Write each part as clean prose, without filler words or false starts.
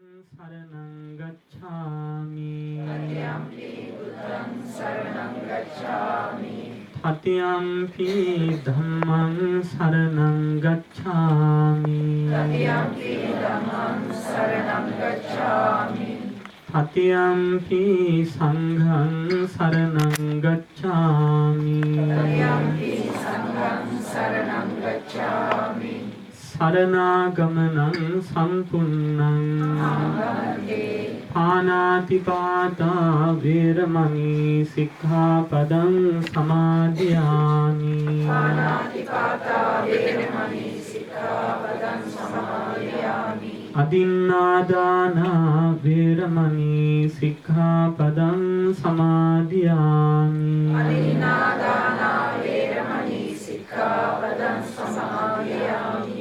Saranang gacchami. Tatiyampi buddhang saranang gacchami. Tatiyampi dhammang saranang gacchami. Tatiyampi dhammang saranang gacchami. Tatiyampi sanghang saranang gacchami. Tatiyampi sanghang saranang gacchami. Saranaagamanang sampunnang පානාතිපාතා වේරමණී සික්ඛාපදං සමාදියාමි. පානාතිපාතා වේරමණී සික්ඛාපදං සමාදියාමි. අදින්නාදානා වේරමණී සික්ඛාපදං සමාදියාමි. අදින්නාදානා වේරමණී සික්ඛාපදං සමාදියාමි.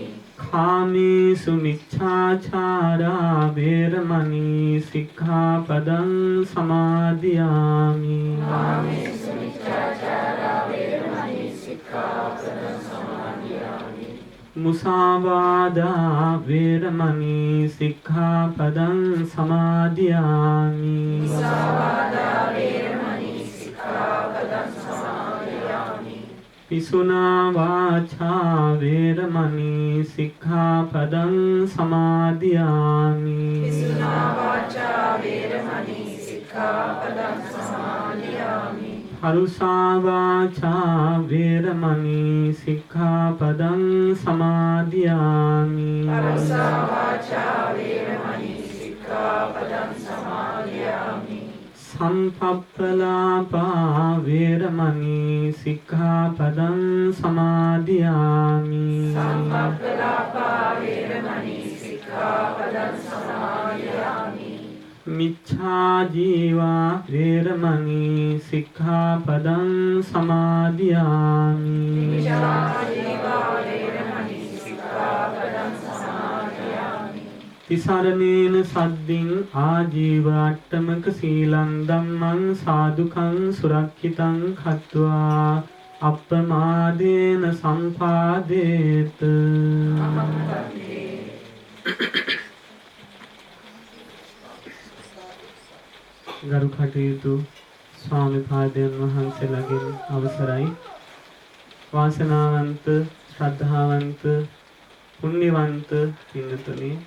කාමේසු මිච්ඡාචාරා වේරමණී සික්ඛාපදං සමාදියාමි. කාමේසු මිච්ඡාචාරා වේරමණී සික්ඛාපදං සමාදියාමි. මුසාවාදා වේරමණී සික්ඛාපදං සමාදියාමි. මුසාවාදා වේරමණී සික්ඛාපදං සමාදියාමි. පිසුනා වාචා වේරමණී සික්ඛාපදං සමාදියාමි. පිසුනා වාචා වේරමණී සික්ඛාපදං සමාදියාමි. පරුසා වාචා වේරමණී සික්ඛාපදං සමාදියාමි. පරුසා වාචා වේරමණී සික්ඛාපදං සමාදියාමි. සම්පප්පලාපා වේරමණී සික්ඛාපදං සමාදියාමි. සම්පප්පලාපා වේරමණී සික්ඛාපදං සමාදියාමි. මිච්ඡා ජීවා වේරමණී සික්ඛාපදං සමාදියාමි. මිච්ඡා ජීවා වේරමණී සික්ඛාපදං සමාදියාමි. තිසරණේන සද්දින් ආජීව අට්ඨමක සීලං ධම්මං සාදුකං සුරක්ෂිතං කତ୍වා අප්පමාදේන සම්පාදේත. ගරු කටයුතු ස්වාමීපාදයන් වහන්සේලාගෙන් අවසරයි. වාසනාවන්ත ශ්‍රද්ධාවන්ත පුණ්‍යවන්ත පින්තුනි,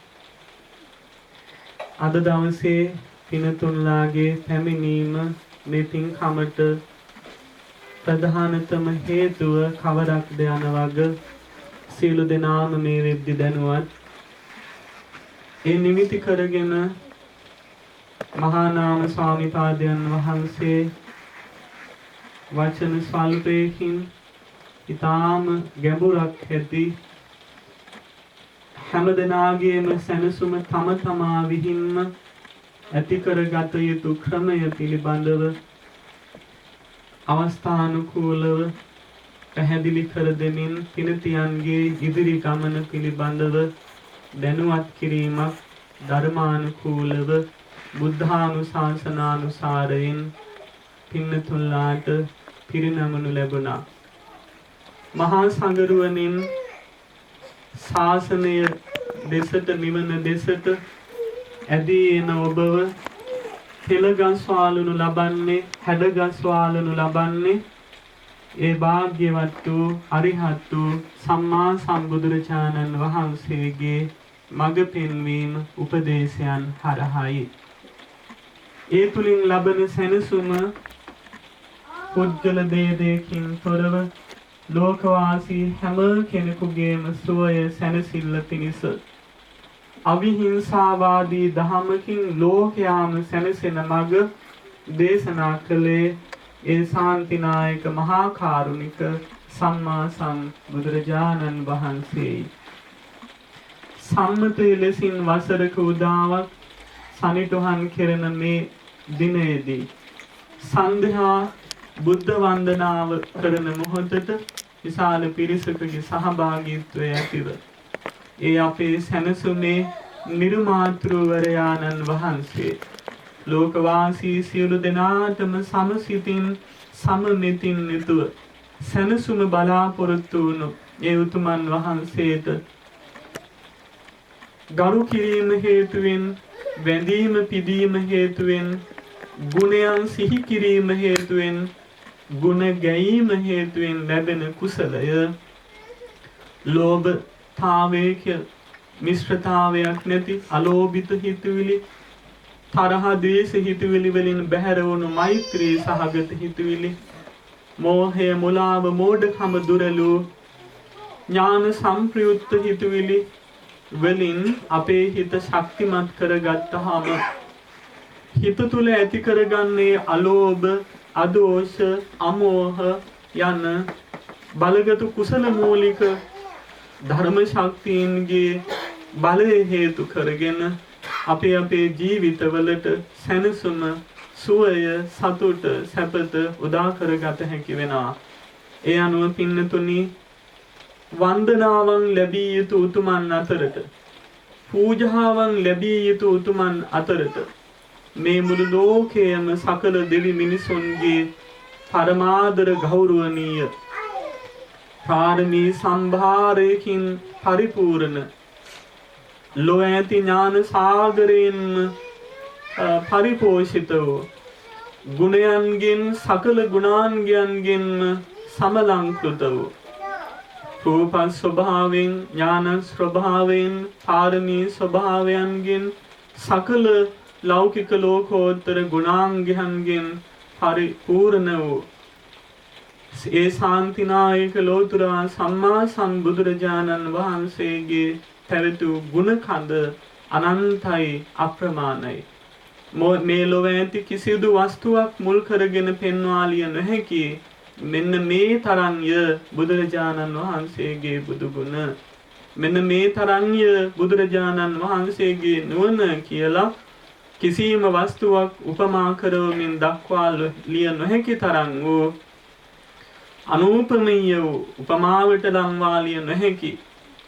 අද දවසේ පින්තුන්ලාගේ පැමිණීම මේ පින්කමට ප්‍රධානතම හේතුව කවරක්ද යන වග සියලු දෙනාම මේ වෙද්දි දැනුවත්. ඒ නිමිති කරගෙන මහා නාම ස්වාමීපාදයන් වහන්සේ වචන ස්වල්පයකින් ඊටාම ගැඹුරක් ඇති හැම දෙනාගේම සැනසුම තම තමා විහිම්ම ඇති කරගත යුතු ක්‍රමය පිළිබඳව අවස්ථානුකූලව පැහැදිලි කර දෙමින් පිනතියන්ගේ ඉදිරි ගමන පිළිබඳව දැනුවත් කිරීමක් ධර්මානුකූලව බුද්ධානුශාසනානුසාරයෙන් පින්නතුල්ලාට පිරිනමනු ලැබුණා. මහා සංඝරුවනින් ශාසනය දෙසට නිවන දෙසට ඇදී එන ඔබව පෙළගස්වාලනු ලබන්නේ, හැඩගස්වාලනු ලබන්නේ ඒ භාග්‍යවත් වූ අරිහත් වූ සම්මා සම්බුදුරජාණන් වහන්සේගේ මඟ පෙන්වීම උපදේශයන් හරහායි. ඒ තුලින් ලබන සැනසුම පුද්ගල ભેදයකින් තොරව ලෝකවාසී හැම කෙනෙකුගේම සුවය සැනසෙල්ල පිණිස අවිහිංසාවාදී දහමකින් ලෝකයාම සැනසෙන මඟ දේශනා කළේ ඒ ශාන්තිනායක මහා කාරුණික සම්මා සම්බුදුරජාණන් වහන්සේයි. සම්මත ලෙසින් වසරක උදාවක් සනිටුහන් කෙරෙන මේ දිනයේදී සන්ධ්‍යා බුද්ධ වන්දනාව කරන මොහොතට විශාල පිරිසකගේ සහභාගීත්වය ඇතිව ඒ අපේ සැනසුමේ නිර්මාතෘවරයාණන් වහන්සේ ලෝකවාසී සියලු දෙනාටම සමසිතින් සමනෙතින් යුතුව සැනසුම බලාපොරොත්තු වුණු ඒ උතුමන් වහන්සේට ගරු කිරීම හේතුවෙන් වැඳීම පිදීම හේතුවෙන් ගුණයන් සිහි කිරීම හේතුවෙන් ගුණ ගැයීම හේතුවෙන් ලැබෙන කුසලය ලෝභතාවයක මිශ්‍රතාවයක් නැති අලෝභිත හිතුවිලි තරහ ද්වේෂ හිතුවිලි වලින් බැහැර වුණු මෛත්‍රී සහගත හිතුවිලි මෝහය මුලාව මෝඩකම දුරලු ඥාන සම්ප්‍රයුක්ත හිතුවිලි වලින් අපේ හිත ශක්තිමත් කරගත්තාම හිත තුල ඇති කරගන්නේ අලෝභ අදෝෂ අමෝහ යන බලගත් කුසල මූලික ධර්ම ශක්තියන්ගේ බලය හේතු කරගෙන අපේ ජීවිතවලට සැනසුම සුවය සතුට සැපත උදා කරගත හැකි වෙනවා. ඒ අනුව පින්නතුනි වන්දනාවන් ලැබිය යුතු උතුමන් අතරට පූජාවන් ලැබිය යුතු උතුමන් අතරට මේ මුළු ලෝකයේම සකල දෙවි මිනිසුන්ගේ පරමාදර ගෞරවනීය පාරමී සම්භාරයකින් පරිපූර්ණ ලෝ ඇති ඥාන සාගරයෙන් පරිපෝෂිත වූ ගුණයන්ගෙන් සකල ගුණාංගයන්ගෙන් සමලංකృత වූ රූප ස්වභාවයෙන් ඥාන ස්වභාවයෙන් පාරමී ස්වභාවයන්ගෙන් සකල ලෞකික ලෝකෝත්තර ගුණාංගයන්ගෙන් පරිපූර්ණ වූ ඒ ශාන්තිනායක ලෝතුරා සම්මා සම්බුදුරජාණන් වහන්සේගේ පැවතු ගුණ කඳ අනන්තයි අප්‍රමාණයි. මේ ලොව ඇති කිසිදු වස්තුවක් මුල් කරගෙන පෙන්වාලිය නොහැකි මෙන්න මේ තරම්ය බුදුරජාණන් වහන්සේගේ බුදු ගුණ මෙන්න මේ තරම්ය බුදුරජාණන් වහන්සේගේ නුවණ කියලා කිසියම් වස්තුවක් උපමා කරවමින් දක්වා ලිය නොහැකි තරම් වූ අනූපමීය වූ උපමාවට ලංවාලිය නොහැකි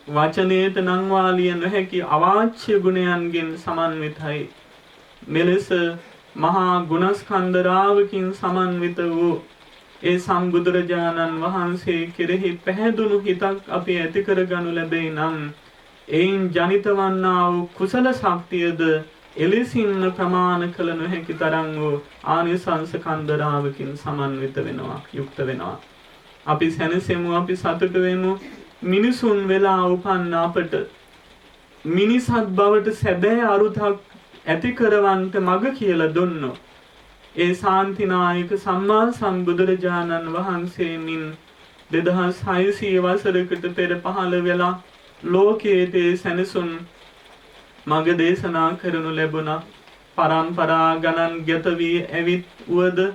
වචනයට නංවාලිය නොහැකි අවාච්‍ය ගුණයන්ගෙන් සමන්විතයි. මෙලෙස මහා ගුණස්කන්ධ රාවකින් සමන්විත වූ ඒ සම්බුදුරජාණන් වහන්සේ කෙරෙහි පැහැදුණු හිතක් අපි ඇති කරගනු ලැබේ නම් එයින් ජනිත වන්නා වූ කුසල ශක්තියද එලෙසින්ම ප්‍රමාණ කළ නොහැකි තරම් වූ ආනිසංස කන්දරාවකින් සමන්විත වෙනවා යුක්ත වෙනවා. අපි සැනසෙමු අපි සතුට වෙමු මිනිසුන් වෙලා උපන්න අපට මිනිසත් බවට සැබෑ අරුතක් ඇති කරවන්ට මඟ කියලා දුන්නෝ ඒ ශාන්තිනායක සම්මා සම්බුදුරජාණන් වහන්සේමින් 2600 වසරකට පෙර පහළ වෙලා ලෝකයේ සැනසුන් මඟ දේශනා කරනු ලැබුණා. පරම්පරා ගණන් ගත වී ඇවිත් වුවද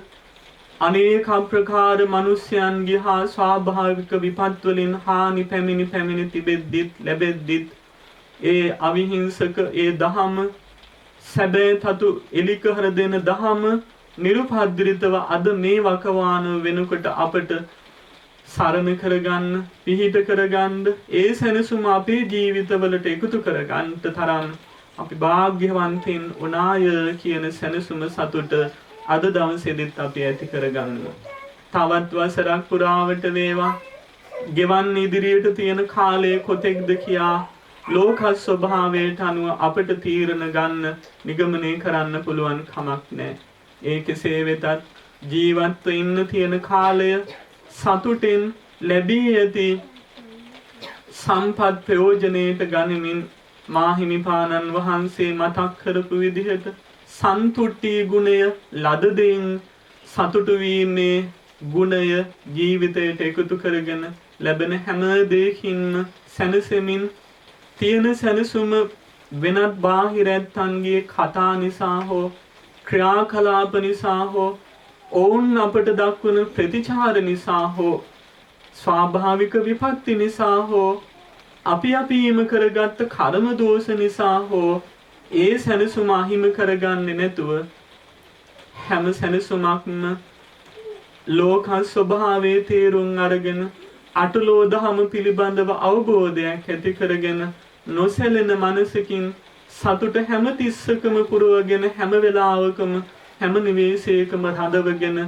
අනේක ප්‍රකාර මිනිසයන්ගේ හා ස්වාභාවික විපත් වලින් හානි පැමිණි තිබෙද්දිත් ලැබෙද්දිත් ඒ අවිහිංසක ඒ දහම සැබෑ තතු එලිකහර දෙන දහම නිරුපද්‍රිතව අද මේ වකවාන වෙනකොට අපට සරණ කරගන්න පිහිට කරගන්න ඒ සැනසුම අපේ ජීවිතවලට එකතු කරගන්න තරම් අපි වාග්යවන්තයින් උනාය කියන සැනසුම සතුට අද දවසේදීත් අපි ඇති කරගන්නවා. තවත් වසරක් පුරාවට වේවා ගෙවන් ඉදිරියට තියෙන කාලය කොතෙක්ද කියා ලෝක ස්වභාවයට අනුව අපට තීරණ ගන්න නිගමනය කරන්න පුළුවන් කමක් නැහැ. ඒ කෙසේ වෙතත් ජීවත්ව ඉන්න තියෙන කාලය සතුටින් ලැබී ඇති සම්පත් ප්‍රයෝජනයට ගනිමින් මාහිමිපාණන් වහන්සේ මතක් කරපු විදිහට සන්තුට්ටි ගුණය ලද දෙයින් සතුටු වීමේ ගුණය ජීවිතයට එකතු කරගෙන ලැබෙන හැම දෙයකින්ම සැනසෙමින් තියෙන සැනසුම වෙනත් බාහිර ඇත්තන්ගේ කතා නිසා හෝ ක්‍රියාකලාප නිසා හෝ ඔවුන් අපට දක්වන ප්‍රතිචාර නිසා හෝ ස්වාභාවික විපත්ති නිසා හෝ අපිම කරගත්ත කර්ම දෝෂ නිසා හෝ ඒ සැනසුම අහිම කරගන්නේ නැතුව හැම සැනසුමක්ම ලෝක ස්වභාවයේ තේරුම් අරගෙන අටලෝ දහම පිළිබඳව අවබෝධයක් ඇති කරගෙන නොසැලෙන මනසකින් සතුට හැම තිස්සකම පුරවගෙන හැම වෙලාවකම හැම නිවේශයකම හදවගෙන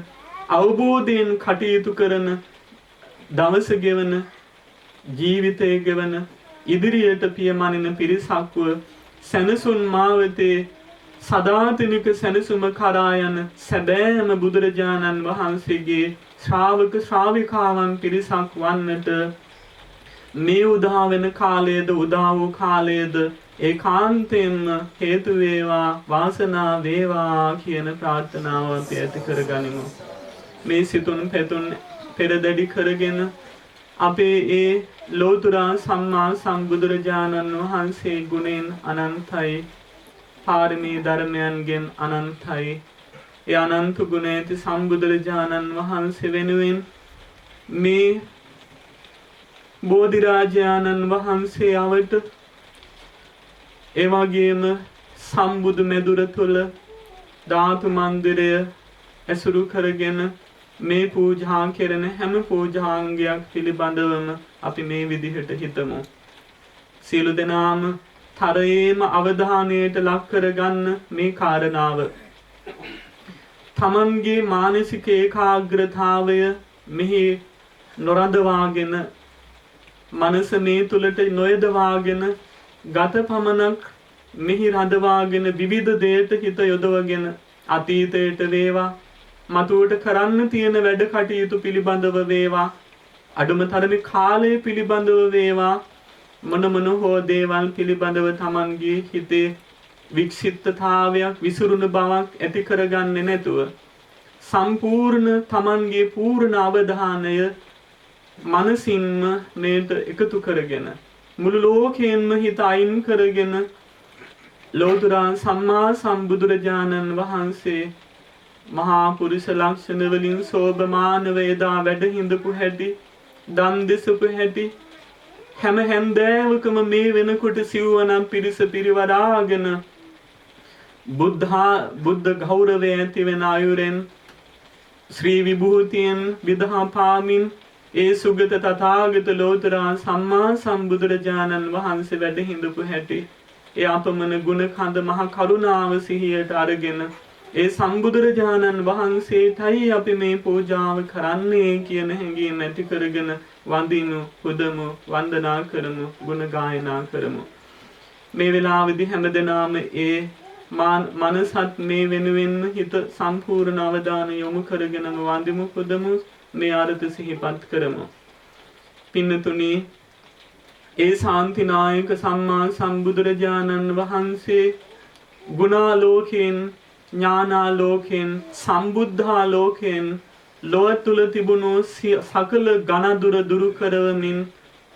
අවබෝධයෙන් කටයුතු කරන දවස ගෙවන ජීවිතය ගෙවන ඉදිරියට පියමනින පිරිසක්ව සැනසුන් මාවතේ සදාතනික සැනසුම කරා යන සැබෑම බුදුරජාණන් වහන්සේගේ ශ්‍රාවක ශ්‍රාවිකාවන් පිරිසක් වන්නට මේ උදා වෙන කාලයේද උදා වූ කාලයේද ඒකාන්තයෙන්ම හේතු වේවා වාසනාව වේවා කියන ප්‍රාර්ථනාව අපි ඇති කරගනිමු. මේ සිතුන් පෙතුන් පෙරදැඩි කරගෙන අපේ ඒ ලෝතුරා සම්මා සම්බුදුරජාණන් වහන්සේ ගුණෙන් අනන්තයි, පාරමී ධර්මයන්ගෙන් අනන්තයි. ඒ අනන්ත ගුණ ඇති සම්බුදුරජාණන් වහන්සේ වෙනුවෙන් මේ බෝධිරාජාණන් වහන්සේ අවට එවැගේම සම්බුදු මෙදුර තුළ ධාතු මන්දිරය ඇසුරු කරගෙන මේ පූජා කෙරෙන හැම පූජාංගයක් පිළිබඳවම අපි මේ විදිහට හිතමු. සියලු දෙනාම තරයේම අවධානයට ලක් කරගන්න මේ කාරණාව. තමන්ගේ මානසික ඒකාග්‍රතාවය මෙහි නොරඳවාගෙන මනස මේ තුළට නොයදවාගෙන ගත පමණක් මෙහි රඳවාගෙන විවිධ දේට හිත යොදවගෙන අතීතයට වේවා මතුවට කරන්න තියෙන වැඩ කටයුතු පිළිබඳව වේවා අඩුම තරමේ කාලය පිළිබඳව වේවා මොන හෝ දේවල් පිළිබඳව තමන්ගේ හිතේ වික්ෂිප්තතාවයක් විසිරුණු බවක් ඇති කරගන්නේ නැතුව සම්පූර්ණ තමන්ගේ පූර්ණ අවධානය මනසින්ම මේට එකතු කරගෙන මුළු ලෝකයෙන්ම හිත අයින් කරගෙන ලෝතුරා සම්මා සම්බුදුරජාණන් වහන්සේ මහා පුරුෂ ලක්ෂණ වලින් සෝභමානව එදා වැඩ හිඳපු හැටි දන් දෙසපු හැටි හැම හැන්දෑවකම මේ වෙනකොට සිව්වනම් පිරිස පිරිවරාගෙන බුද්ධ ගෞරවය ඇති වෙන අයුරෙන් ශ්‍රී විභූතියෙන් විදහා පාමින් ඒ සුගත තථාගත ලෝතුරා සම්මා සම්බුදුරජාණන් වහන්සේ වැඩ හිඳපු හැටි ඒ අපමණ ගුණ කඳ මහ කරුණාව සිහියට අරගෙන ඒ සම්බුදුරජාණන් වහන්සේටයි අපි මේ පූජාව කරන්නේ කියන හැඟීම ඇති කරගෙන වඳිනු පුදමු වන්දනා කරමු ගුණ ගායනා කරමු. මේ වෙලාවේදී හැමදෙනාම ඒ මනසත් මේ වෙනුවෙන් හිත සම්පූර්ණ අවධානය යොමු කරගෙනම වඳිමු පුදමු මේ අර්ථ සිහිපත් කරමු. පින්නතුනි ඒ ශාන්තිනායක සම්මා සම්බුදුරජාණන් වහන්සේ ගුණාලෝකයෙන් ඥානාලෝකයෙන් සම්බුද්ධාලෝකයෙන් ලෝක තුල තිබුණු සකල ඝනදුර දුරු කරවමින්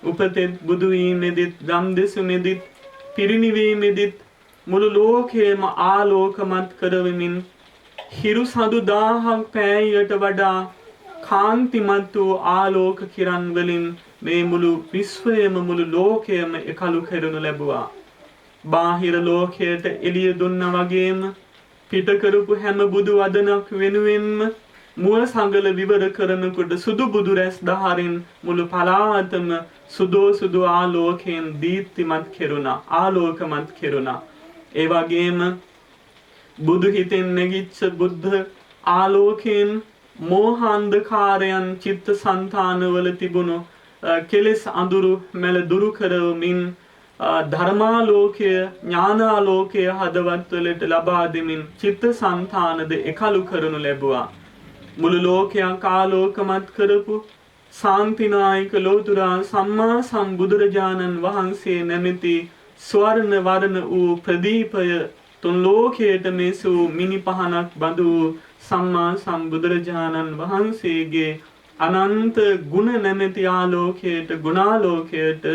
උපතෙත් බුදු වීමෙදිත් ධම් දෙසුමෙදිත් පිරිනිවීමෙදිත් මුළු ලෝකයේම ආලෝකමත් කරවමින් හිරු සඳු 1000ක් පෑයට වඩා කාන්තිමත් වූ ආලෝක කිරන් වලින් මේ මුළු විශ්වයම මුළු ලෝකයම එකලු කරනු ලැබුවා. බාහිර ලෝකයට එළිය දුන්නා වගේම පිට කරපු හැම බුදු වදනක් වෙනුවෙන්ම මුව සංගල විවර කරනකොට සුදු බුදු රැස් දහරින් මුළු පලාතම සුදු ආලෝකයෙන් දීප්තිමත් කෙරුණා ආලෝකමත් කෙරුණා. ඒ වගේම බුදු හිතෙන් නැගිච්ච බුද්ධ ආලෝකයෙන් මෝහ අන්ධකාරයන් චිත්ත සංතානවල තිබුණු කෙලෙස් අඳුරු මැල දුරු කරවමින් ධර්මාලෝකය ඥානාලෝකය හදවත් වලට ලබා දෙමින් චිත්ත සංතානද එකලු කරනු ලැබුවා. මුළු ලෝකයක් ආලෝකමත් කරපු ශාන්තිනායක ලෝතුරා සම්මා සම්බුදුරජාණන් වහන්සේ නැමැති ස්වර්ණ වර්ණ වූ ප්‍රදීපය තුන් ලෝකයට මෙසූ මිනි පහනක් බඳු සම්මා සම්බුදුරජාණන් වහන්සේගේ අනන්ත ගුණ නැමැති ආලෝකයට ගුණාලෝකයට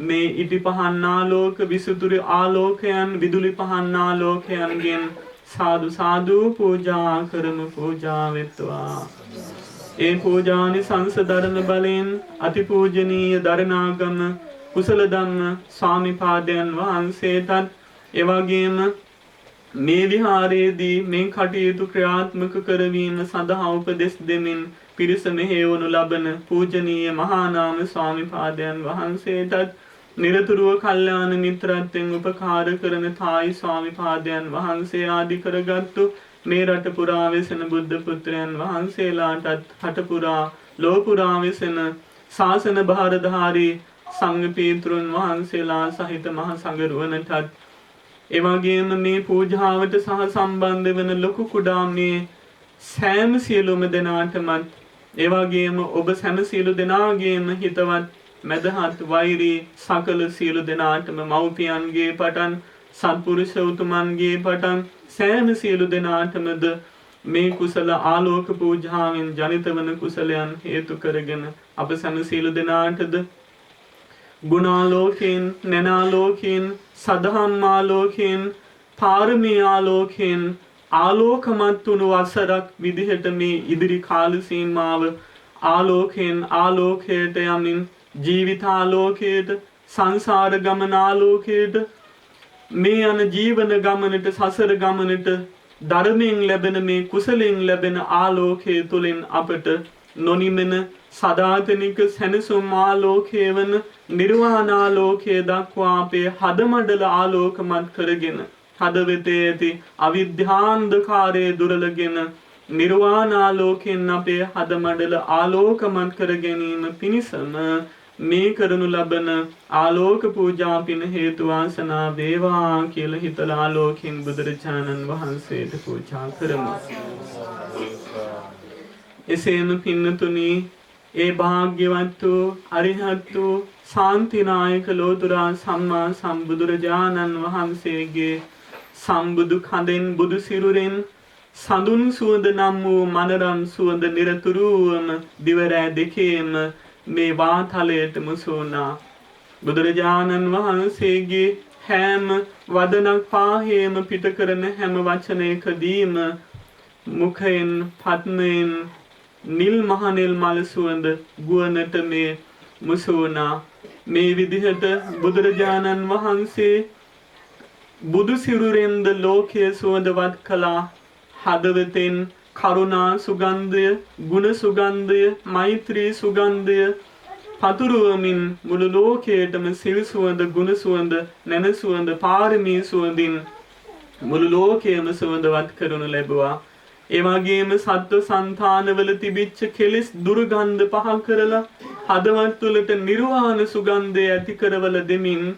මේ ඉටි පහන් ආලෝක විසුතුරු ආලෝකයන් විදුලි පහන් ආලෝකයන්ගෙන් සාදු සාදු පූජා කරමු පූජා වෙත්වා. ඒ පූජානි සංසදරණ බලෙන් අතිපූජනීය දරණාගම කුසල ධම්ම ස්වාමිපාදයන් වහන්සේටත් එවැගේම මේ විහාරයේදී මේ කටයුතු ක්‍රියාත්මක කරවීම සඳහා උපදෙස් දෙමින් පිරිස මෙහෙයවනු ලබන පූජනීය මහානාම ස්වාමිපාදයන් වහන්සේටත් නිරතුරුව කල්යාණ මිත්‍රත්වයෙන් උපකාර කරන තායි ස්වාමිපාදයන් වහන්සේ ආදී කරගත්තු මේ රට පුරා වෙසෙන බුද්ධ පුත්‍රයන් වහන්සේලාටත් රට පුරා ලෝක පුරා වෙසෙන ශාසන භාරධාරී සංඝ පීතෘන් වහන්සේලා සහිත මහ සංඝරුවනටත් ඒ වගේම මේ පූජාවට සහ සම්බන්ධ වෙන ලොකු කුඩා මේ සෑම සියලුම දෙනාටමත් ඒ වගේම ඔබ සෑම සියලු දෙනාගේම හිතවත් මැදහත් වෛරී සකල සියලු දෙනාටම මව්පියන්ගේ පටන් සත්පුරුෂ උතුමන්ගේ පටන් සෑම සියලු දෙනාටමද මේ කුසල ආලෝක පූජාවෙන් ජනිත වන කුසලයන් හේතු කරගෙන අප සෑම සියලු දෙනාටද ගුණාලෝකයෙන් නැනාලෝකයෙන් සදහම් ආලෝකයෙන් පාරමී ආලෝකයෙන් ආලෝකමත් වුණු වසරක් විදිහට මේ ඉදිරි කාල සීමාව ආලෝකයෙන් ආලෝකයට යමින් ජීවිතාලෝකයට සංසාර ගමන ආලෝකයට මේ යන ජීවන ගමනට සසර ගමනට ධර්මයෙන් ලැබෙන මේ කුසලයෙන් ලැබෙන ආලෝකයේ තුලින් අපට නොනිමෙන සදාතනික සැනසුම් ආලෝකයේ වන නිර්වාණ ආලෝකයේ දක්වා අපේ හදමඩල ආලෝකමත් කරගෙන හදවතේ ඇති අවිද්‍යාන්ධකාරයේ දුරලගෙන නිර්වාණ ආලෝකයෙන් අපේ හදමඩල ආලෝකමත් කර ගැනීම පිණිසම මේ කරනු ලබන ආලෝක පූජා පින හේතු වාසනා වේවා කියලා හිතලා ආලෝකයෙන් බුදුරජාණන් වහන්සේට පූජා කරමු. එසේම පින්නතුනි ඒ භාග්‍යවත් වූ අරිහත් වූ ශාන්තිනායක ලෝතුරා සම්මා සම්බුදුරජාණන් වහන්සේගේ සම්බුදු කඳෙන් බුදු සිරුරෙන් සඳුන් සුවඳ නම් වූ මනරම් සුවඳ නිරතුරුවම දිවරෑ දෙකේම මේ වාතලයට මුසුනා බුදුරජාණන් වහන්සේගේ හැම වදනක් පාහේම පිට කරන හැම වචනයකදීම මුඛයෙන් පත්මයෙන් නිල් මහනෙල් මල් සුවඳ ගුවනට මේ මුසුනා මේ විදිහට බුදුරජාණන් වහන්සේ බුදු සිරුරෙන්ද ලෝකයේ සුවඳවත් කළා හදවතෙන් කරුණා සුගන්ධය ගුණ සුගන්ධය මෛත්‍රී සුගන්ධය පතුරුවමින් මුළු ලෝකයටම සිල් සුවඳ ගුණ සුවඳ නැන සුවඳ පාරමී සුවඳින් මුළු ලෝකයම සුවඳවත් කරනු ලැබුවා. ඒ වගේම සත්ව සංතානවල තිබිච්ච කෙලෙස් දුර්ගන්ධ පහ කරලා හදවත් තුළට නිර්වාණ සුගන්ධය ඇති කරවල දෙමින්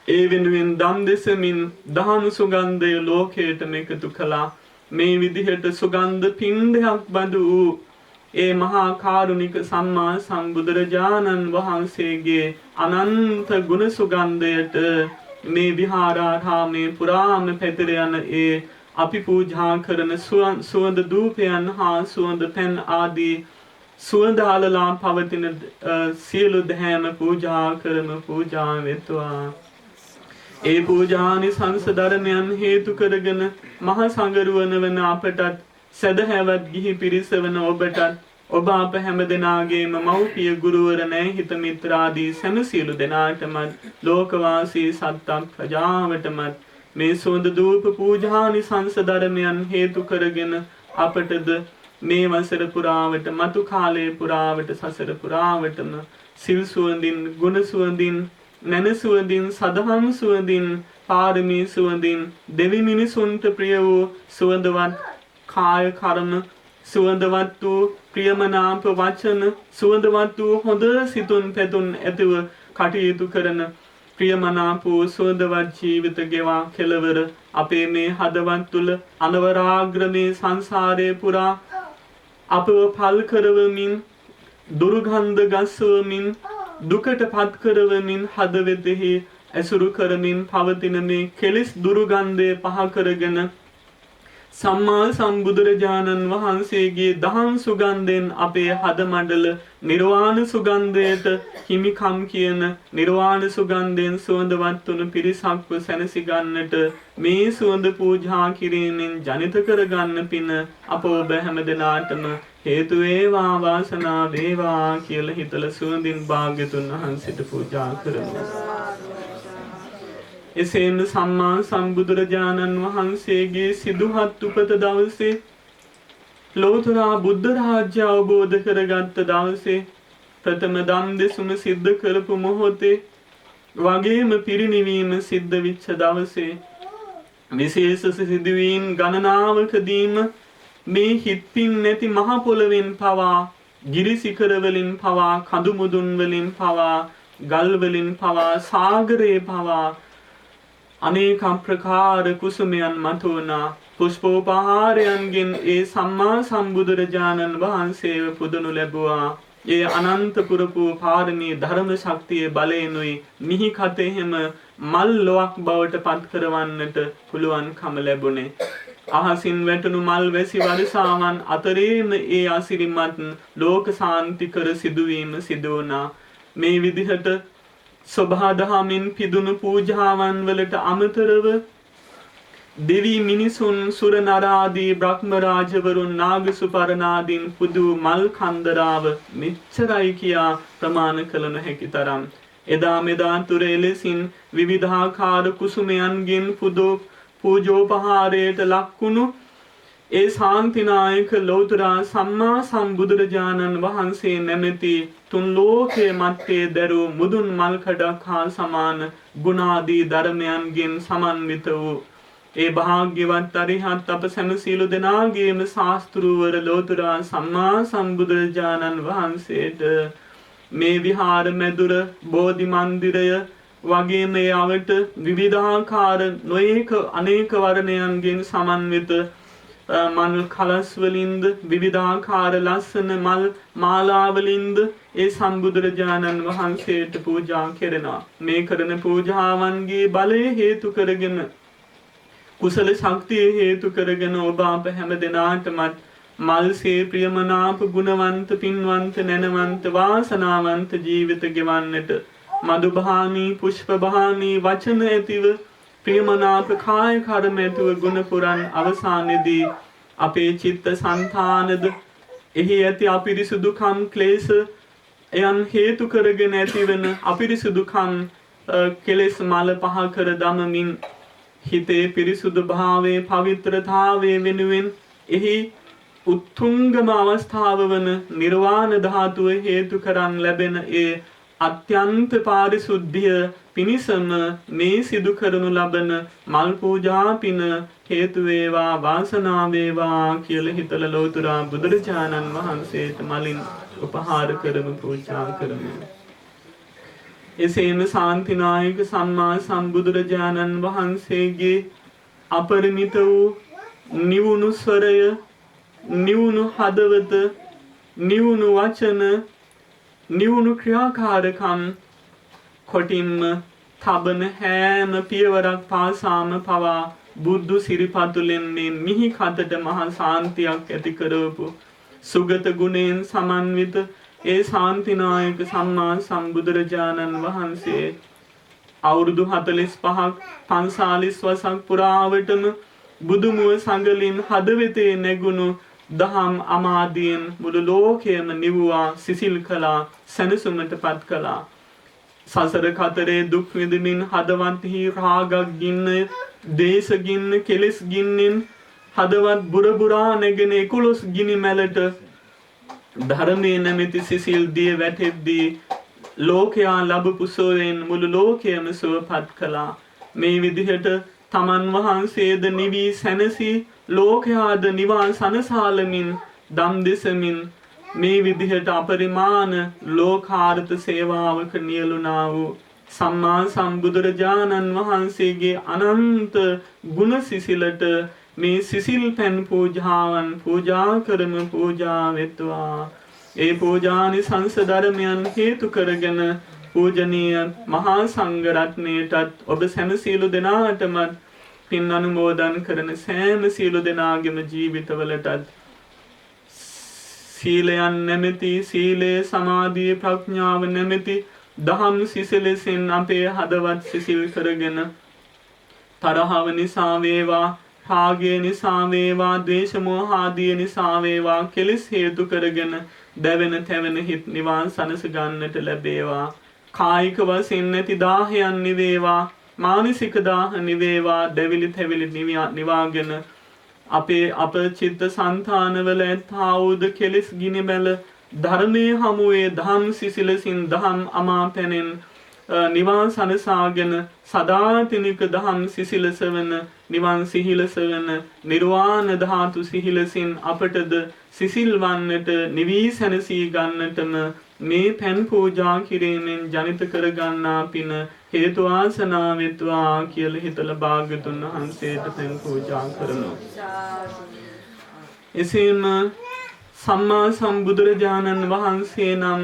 ඒ වෙනුවෙන් දම් දෙසමින් දහම් සුගන්ධය ලෝකයටම එකතු කළා. මේ විදිහට සුගන්ධ පිණ්ඩයක් බඳු වූ ඒ මහා කාරුණික සම්මා සම්බුදුරජාණන් වහන්සේගේ අනන්ත ගුණ සුගන්ධයට මේ විහාරාරාමේ පුරාම පැතිර යන ඒ අපි පූජා කරන සුවඳ ධූපයන් හා සුවඳ පැන් ආදී සුවඳ අලලා පවතින සියලු දහෑම පූජා කරන පූජා වෙත්වා. ඒ පූජානිසංස ධර්මයන් හේතු කරගෙන මහ සංගරුවන වන අපටත් සදහැවත් ගිහි පිරිස වන ඔබටත් ඔබ අප හැම දෙනාගේම මව්පිය ගුරුවර නැහිත මිත්‍රාදී සෑම සියලු දෙනාටමත් ලෝකවාසී සත්ත්ව ප්‍රජාවටමත් මේ සුවඳ ධූප පූජානිසංස ධර්මයන් හේතු කරගෙන අපටද මේ වසර පුරාවට මතු කාලයේ පුරාවට සසර පුරාවටම සිල් සුවඳින් ගුණ සුවඳින් නැන සුවඳින් සදහම් සුවඳින් පාරමී සුවඳින් දෙවි මිනිසුන්ට ප්‍රිය වූ සුවඳවත් කාය කර්ම සුවඳවත් වූ ප්‍රියමනාප වචන සුවඳවත් වූ හොඳ සිතුන් පැතුන් ඇතිව කටයුතු කරන ප්‍රියමනාප වූ සුවඳවත් ජීවිත ගෙවා කෙලවර අපේ මේ හදවත් තුළ අනවරාග්‍රමේ සංසාරයේ පුරා අපව පල් කරවමින් දුර්ගන්ධ ගස්වමින් දුකට පත් කරවමින් හදවතෙහි ඇසුරු කරමින් පවතින මේ කෙලෙස් දුර්ගන්ධය පහ කරගෙන සම්මා සම්බුදුරජාණන් වහන්සේගේ දහම් සුගන්ධයෙන් අපේ හදමඩල නිර්වාණ සුගන්ධයට හිමිකම් කියන නිර්වාණ සුගන්ධයෙන් සුවඳවත් වුණු පිරිසක්ව සැනසී ගන්නට මේ සුවඳ පූජා කිරීමෙන් ජනිත කරගන්න පින අප ඔබ හැමදෙනාටම හේතු වේවා වාසනා වේවා කියලා හිතලා සුවඳින් භාග්‍යතුන් වහන්සේට පූජා කරමු. එසේම සම්මා සම්බුදුරජාණන් වහන්සේගේ සිදුහත් උපත දවසේ ලෝතර බුද්ධ රාජ්‍ය අවබෝධ කරගත්ත දවසේ ප්‍රථම දම් දෙසුම සිද්ධ කරපු මොහොතේ වගේම පිරිනිවීම සිද්ධ වෙච්ච දවසේ විශේෂ සිදුවීම් ගණනාවකදීම මේ හිත්පින් නැති මහ පොළවෙන් පවා ගිරි සිඛර වලින් පවා කඳු මුදුන් වලින් පවා ගල් වලින් පවා සාගරේ පවා අනේක ප්‍රකාර කුසුමයන් මතුවනා පුෂ්පෝපහාරයන්ගෙන් ඒ සම්මා සම්බුදුරජාණන් වහන්සේව පුදනු ලැබුවා. ඒ අනන්ත පුරපු පාරමී ධර්ම ශක්තියේ බලයෙන්ුයි මිහි කතෙහිම මල් ලොවක් බවට පත් කරවන්නට පුළුවන්කම ලැබුණේ. අහසින් වැටුණු මල් වැසි වර්ෂාවන් අතරේම ඒ අසිරිමත් ලෝක සාන්තිකර සිදුවීම සිදු වුණා. මේ විදිහට සබහාදහමින් පිදුණු පූජාවන් වලට අමතරව දෙවි මිනිසුන් සුර නරාදී බ්‍රහ්ම රාජවරුන් නාගසුපරණාදීන් පුදු මල් කන්දරාව මෙච්චරයි කියා ප්‍රමාණ කළ නොහැකි තරම් එදා මෙදා තුර එලෙසින් විවිධාකාර කුසුමයන්ගෙන් පුදෝ පූජෝපහාරයට ලක්වුණු ඒ ශාන්තිනායක ලෞතුරා සම්මා සම්බුදුරජාණන් වහන්සේ නැමැති තුන් ලෝකයේ මැත්තේ දරූ මුදුන් මල් කඩක් හා සමාන ගුණාදී ධර්මයන්ගෙන් සමන්විත වූ ඒ භාග්‍යවත් අරිහත් අප සැම සියලු දෙනාගේම ශාස්ත්‍රූවර ලෝතුරා සම්මා සම්බුදුරජාණන් වහන්සේට මේ විහාර මැදුර බෝධි මන්දිරය වගේ මේ අවට විවිධාකාර නොඒක අනේක වර්ණයන්ගෙන් සමන්විත මල් කලස් වලින්ද විවිධාකාර ලස්සන මල් මාලාවලින්ද ඒ සම්බුදුරජාණන් වහන්සේට පූජා කෙරෙනවා. මේ කරන පූජාවන්ගේ බලය හේතු කරගෙන කුසල ශක්තිය හේතු කරගෙන ඔබ අප හැම දෙනාටමත් මල්සේ ප්‍රියමනාප ගුණවන්ත පින්වන්ත නැනවන්ත වාසනාවන්ත ජීවිත ගෙවන්නට මధుභාමී පුෂ්පභාමී වචන ඇතිව ප්‍රියමනාප කාය කර්ම ඇතිව ගුණ පුරන් අවසානයේදී අපේ චිත්ත සංතානද එහි ඇති අපිරිසුදුකම් ක්ලේශ එයන් හේතු කරගෙන ඇතිවන අපිරිසුදුකම් කෙලෙස් මල පහ කර දමමින් හිතේ පිරිසුදු භාවයේ පවිත්‍රතාවයේ වෙනුවෙන් එහි උත්තුංගම අවස්ථාව වන නිර්වාණ ධාතුව හේතු කරන් ලැබෙන ඒ අත්‍යන්ත පාරිශුද්ධිය පිණිසම මේ සිදු කරනු ලබන මල් පූජා පින හේතු වේවා වාසනාව වේවා කියලා හිතලා ලෝතුරා බුදුරජාණන් වහන්සේට මලින් උපහාර කරමු පූජා කරමු. එසේම ශාන්තිනායක සම්මා සම්බුදුරජාණන් වහන්සේගේ අපරිමිත වූ නිවුණු ස්වරය නිවුණු හදවත නිවුණු වචන නිවුණු ක්‍රියාකාරකම් කොටින්ම තබන හැම පියවරක් පාසාම පවා බුදු සිරිපතුලෙන් මේ මිහි කතට මහා ශාන්තියක් ඇති කරවපු සුගත ගුණයෙන් සමන්විත ඒ ශාන්තිනායක සම්මා සම්බුදුරජාණන් වහන්සේ අවුරුදු 45ක් 45 වසක් පුරාවටම බුදුමුව සංගලින් හදවතේ නැගුණු දහම් අමාදීන් මුළු ලෝකයම නිවුවා සිසිල් කළා සැනසුමට පත් කළා. සසර කතරේ දුක් විඳමින් හදවත්හි රාගක් ගින්න දේශ ගින්න කෙලෙස් ගින්නෙන් හදවත් බුරබුරා නැගෙන 11 ගිනි මැලට ධර්මයේ නැමැති සිසිල් දිය වැටෙද්දී ලෝකයා ලැබපු සෝයෙන් මුළු ලෝකයම සුවපත් කළා. මේ විදිහට තමන් වහන්සේද නිවි සැනසී ලෝකයාද නිවන් සනසාලමින් දම් දෙසමින් මේ විදිහට අපරිමාණ ලෝකාර්ථ සේවාවක නියලුණා වූ සම්මා සම්බුදුරජාණන් වහන්සේගේ අනන්ත ගුණ සිසිලට මේ සිසිල් පැන් පූජාවන් පූජා කරමු පූජා වෙත්වා. ඒ පූජානිසංස ධර්මයන් හේතු කරගෙන පූජනීය මහා සංඝ රත්නයටත් ඔබ සෑම සියලු දෙනාටම පින් අනුමෝදන් කරන සෑම සියලු දෙනාගේම ජීවිතවලටත් සීලයන් නැමැති සීලේ සමාධියේ ප්‍රඥාව නැමැති දහම් සිසිලෙන් අපේ හදවත් සිසිල් කරගෙන තරහව නිසා වේවා රාගය නිසා වේවා ද්වේෂ මෝහ ආදී නිසා වේවා කෙලෙස් හේතු කරගෙන දැවෙන තැවෙන හිත් නිවන් සනස ගන්නට ලැබේවා. කායික වශයෙන් නැති දාහයන් නිවේවා මානසික දාහ නිවේවා දැවිලි තැවිලි නිවාගෙන අපේ අප චිත්ත සංතානවල ඇත්තාවුද කෙලෙස් ගිනිබැල ධර්මයේ හමුවේ ධම් සිසිලසින් ධම් අමාපැනෙන් නිවන් සනසාගෙන සදාතනික දහම් සිසිලස වන නිවන් සිහිලස වන නිර්වාණ ධාතු සිහිලසින් අපටද සිසිල් වන්නට නිවී සැනසී ගන්නටම මේ පැන් පූජා කිරීමෙන් ජනිත කරගන්නා පින හේතු වාසනා වෙත්වා කියලා හිතලා භාග්‍යතුන් වහන්සේට පැන් පූජා කරනවා. එසේම සම්මා සම්බුදුරජාණන් වහන්සේ නම්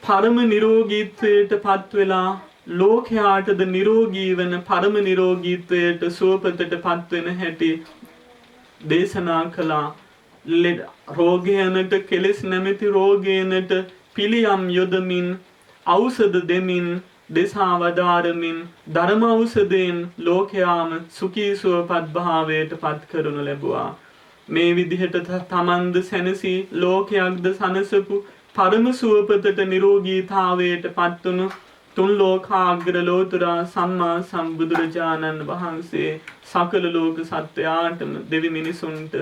පරම නිරෝගීත්වයට පත් වෙලා ලෝකයාටද නිරෝගී වන පරම නිරෝගීත්වයට සුවපතට පත් වෙන හැටි දේශනා කළා. රෝගයනට කෙලෙස් නැමැති රෝගයනට පිළියම් යොදමින් ඖෂධ දෙමින් දෙසා වදාරමින් ධර්ම ඖෂධයෙන් ලෝකයාම සුඛී සුවපත් භාවයට පත් කරනු ලැබුවා. මේ විදිහට තමන්ද සැනසී ලෝකයක්ද සනසපු පරම සුවපතට නිරෝගීතාවයට පත්වනු තුන් ලෝකාග්‍ර ලෝතුරා සම්මා සම්බුදුරජාණන් වහන්සේ සකල ලෝක සත්වයාටම දෙවි මිනිසුන්ට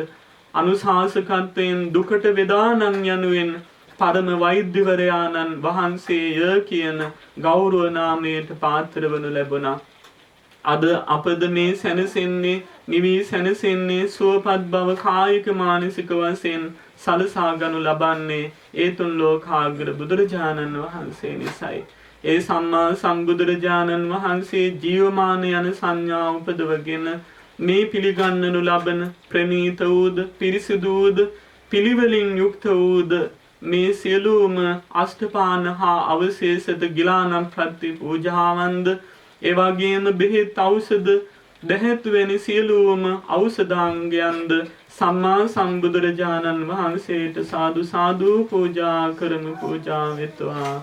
අනුශාසකත්වයෙන් දුකට වේදානං යනුවෙන් පරම වෛද්‍යවරයාණන් වහන්සේය කියන ගෞරව නාමයට පාත්‍ර වනු ලැබුණා. අද අපද මේ සැනසෙන්නේ නිවි සැනසෙන්නේ සුවපත් බව කායික මානසික වශයෙන් සලසා ගනු ලබන්නේ ඒ තුන් ලෝකාග්‍ර බුදුරජාණන් වහන්සේ නිසයි. ඒ සම්මා සම්බුදුරජාණන් වහන්සේ ජීවමාන යන සංඥා උපදවගෙන මේ පිළිගන්නනු ලබන ප්‍රණීත වූද පිරිසිදුද පිළිවෙලින් යුක්ත වූද මේ සියලුම අෂ්ටපාන හා අවශේෂත ගිලානම් ප්‍රති පූජාවන්ද එවැගේම බෙහෙත් ඖෂධ දැහැත් වැනි සියලුම ඖෂධාංගයන්ද සම්මා සම්බුදුරජාණන් වහන්සේට සාදු සාදු පූජා කරමු. පූජා වෙත්වා.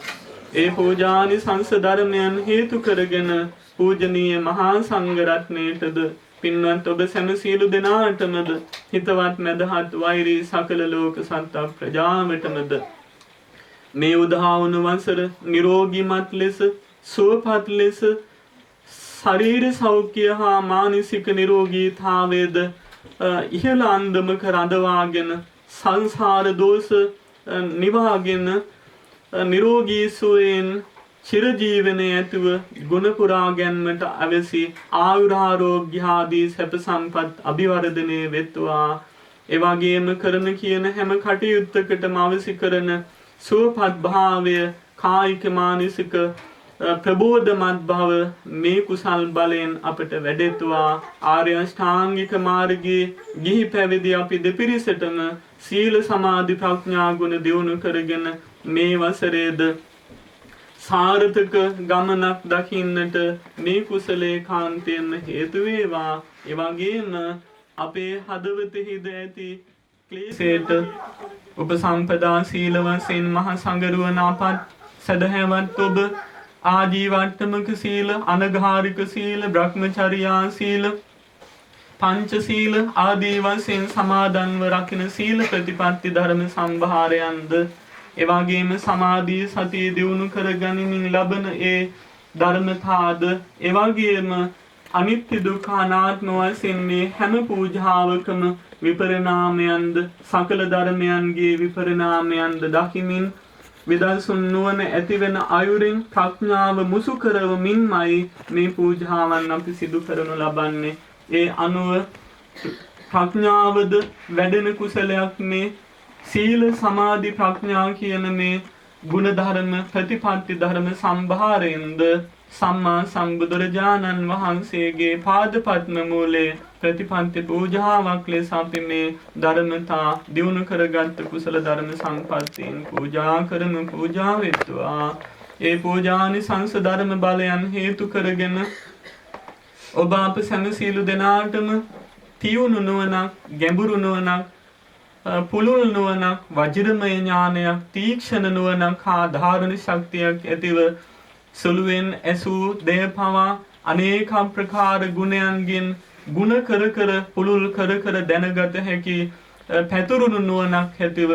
ඒ පූජානි සංස ධර්මයන් හේතු කරගෙන පූජනීය මහා සංඝ රත්නයටද පින්වත් ඔබ සැම සියලු දෙනාටමද හිතවත් මැදහත් වෛරී සකල ලෝක සත්ත්ව ප්‍රජාවටමද මේ උදා වුණු වසර නිරෝගීමත් ලෙස සුවපත් ලෙස ශරීර සෞඛ්‍ය හා මානසික නිරෝගීතාවයේද ඉහළ අන්දමක රඳවාගෙන සංසාර දෝෂ නිවාගෙන නිරෝගී සුවයෙන් චිරජීවනයේ ඇතුව ගුණ පුරා ගැන්මට අවසි ආයුරාරෝග්‍ය ආදී සැප සම්පත් අභිවර්ධනය වෙත්වා. එවැගේම කරන කියන හැම කටයුත්තකටම අවසි කරන සුවපත් භාවය කායික මානසික ප්‍රබෝධමත් භව මේ කුසල් බලයෙන් අපට වැඩෙත්වා. ආර්ය අෂ්ටාංගික මාර්ගයේ ගිහි පැවිදි අපි දෙපිරිසටම සීල සමාධි ප්‍රඥා ගුණ දියුණු කරගෙන මේ වසරේද සාර්ථක ගමනක් දකින්නට මේ කුසලේ කාන්තයෙන්ම හේතු වේවා. එවැගේම අපේ හදවතෙහිද ඇති ක්ලේශයට උපසම්පදා සීල වශයෙන් මහ සංගරුවන අපත් සදහැවත් ඔබ ආජීවට්ටමක සීල, අනගාരിക සීල, බ්‍රහ්මචර්යා සීල, පංච සීල ආදී වශයෙන් සමාදන්ව රකින සීල ප්‍රතිපත්ති ධර්ම සම්භාරයන්ද එවාගේම සමාධිය සතිය දියුණු කර ගනිමින් ලබන ඒ ධර්මතාද එවාගේම අනිත්‍ය දුක්ඛ අනාත්ම වශයෙන් මේ හැම පූජාවකම විපරිණාමයන්ද සකල ධර්මයන්ගේ විපරිණාමයන්ද දකිමින් විදර්ශන නුවණ ඇතිවෙන අයුරින් ප්‍රඥාව මුසු කරවමින්මයි මේ පූජාවන් අපි සිදු කරනු ලබන්නේ. ඒ අනුව ප්‍රඥාවද වැඩෙන කුසලයක් මේ සීල සමාධි ප්‍රඥා කියන මේ ගුණ ධර්ම ප්‍රතිපත්ති ධර්ම සම්භාරයෙන්ද සම්මා සම්බුදුරජාණන් වහන්සේගේ පාදපත්ම මූලයේ ප්‍රතිපත්ති පූජාවක් ලෙස අපි මේ ධර්මතා දියුණු කරගත් කුසල ධර්ම සම්පත්තීන් පූජා කරමු. පූජා වෙත්වා. ඒ පූජානි සංස ධර්ම බලයන් හේතු කරගෙන ඔබ අප සැම සියලු දෙනාටම තියුණු නුවණක්, ගැඹුරු නුවණක්, පුළුල් නුවණක්, වජිරමය ඥානයක්, තීක්ෂණ නුවණක් හා ධාරණ ශක්තියක් ඇතිව සුළුවෙන් ඇසූ දෙය පවා අනේක ප්‍රකාර ගුණයන්ගෙන් ගුණ කර කර පුළුල් කර කර දැනගත හැකි පැතුරුණු නුවණක් ඇතිව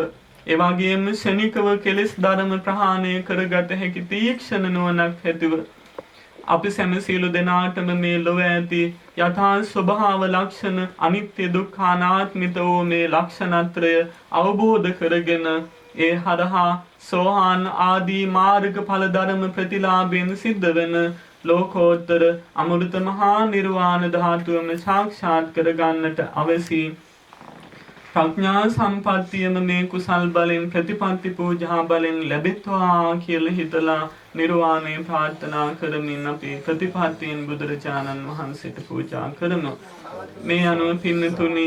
එවාගේම ශනිකව කෙලෙස් ධර්ම ප්‍රහාණය කරගත හැකි තීක්ෂණ නුවණක් ඇතිව අපි සැම සියලු දෙනාටම මේ ලොව ඇති යථා ස්වභාව ලක්ෂණ අනිත්‍ය දුක්ඛ අනාත්මිත වූ මේ ලක්ෂණත්‍රය අවබෝධ කරගෙන ඒ හරහා සෝහාන් ආදී මාර්ග ඵල ධර්ම ප්‍රතිලාභයෙන් සිද්ධ වෙන ලෝකෝත්තර අමෘත මහා නිර්වාණ ධාතුවම සාක්ෂාත් කර ගන්නට අවසි ප්‍රඥා සම්පත්තියම මේ කුසල් බලෙන් ප්‍රතිපත්ති පූජා බලෙන් ලැබෙත්වා කියලා හිතලා නිර්වාණය ප්‍රාර්ථනා කරමින් අපි ප්‍රතිපත්තියෙන් බුදුරජාණන් වහන්සේට පූජා කරමු. මේ අනුව පින්නතුනි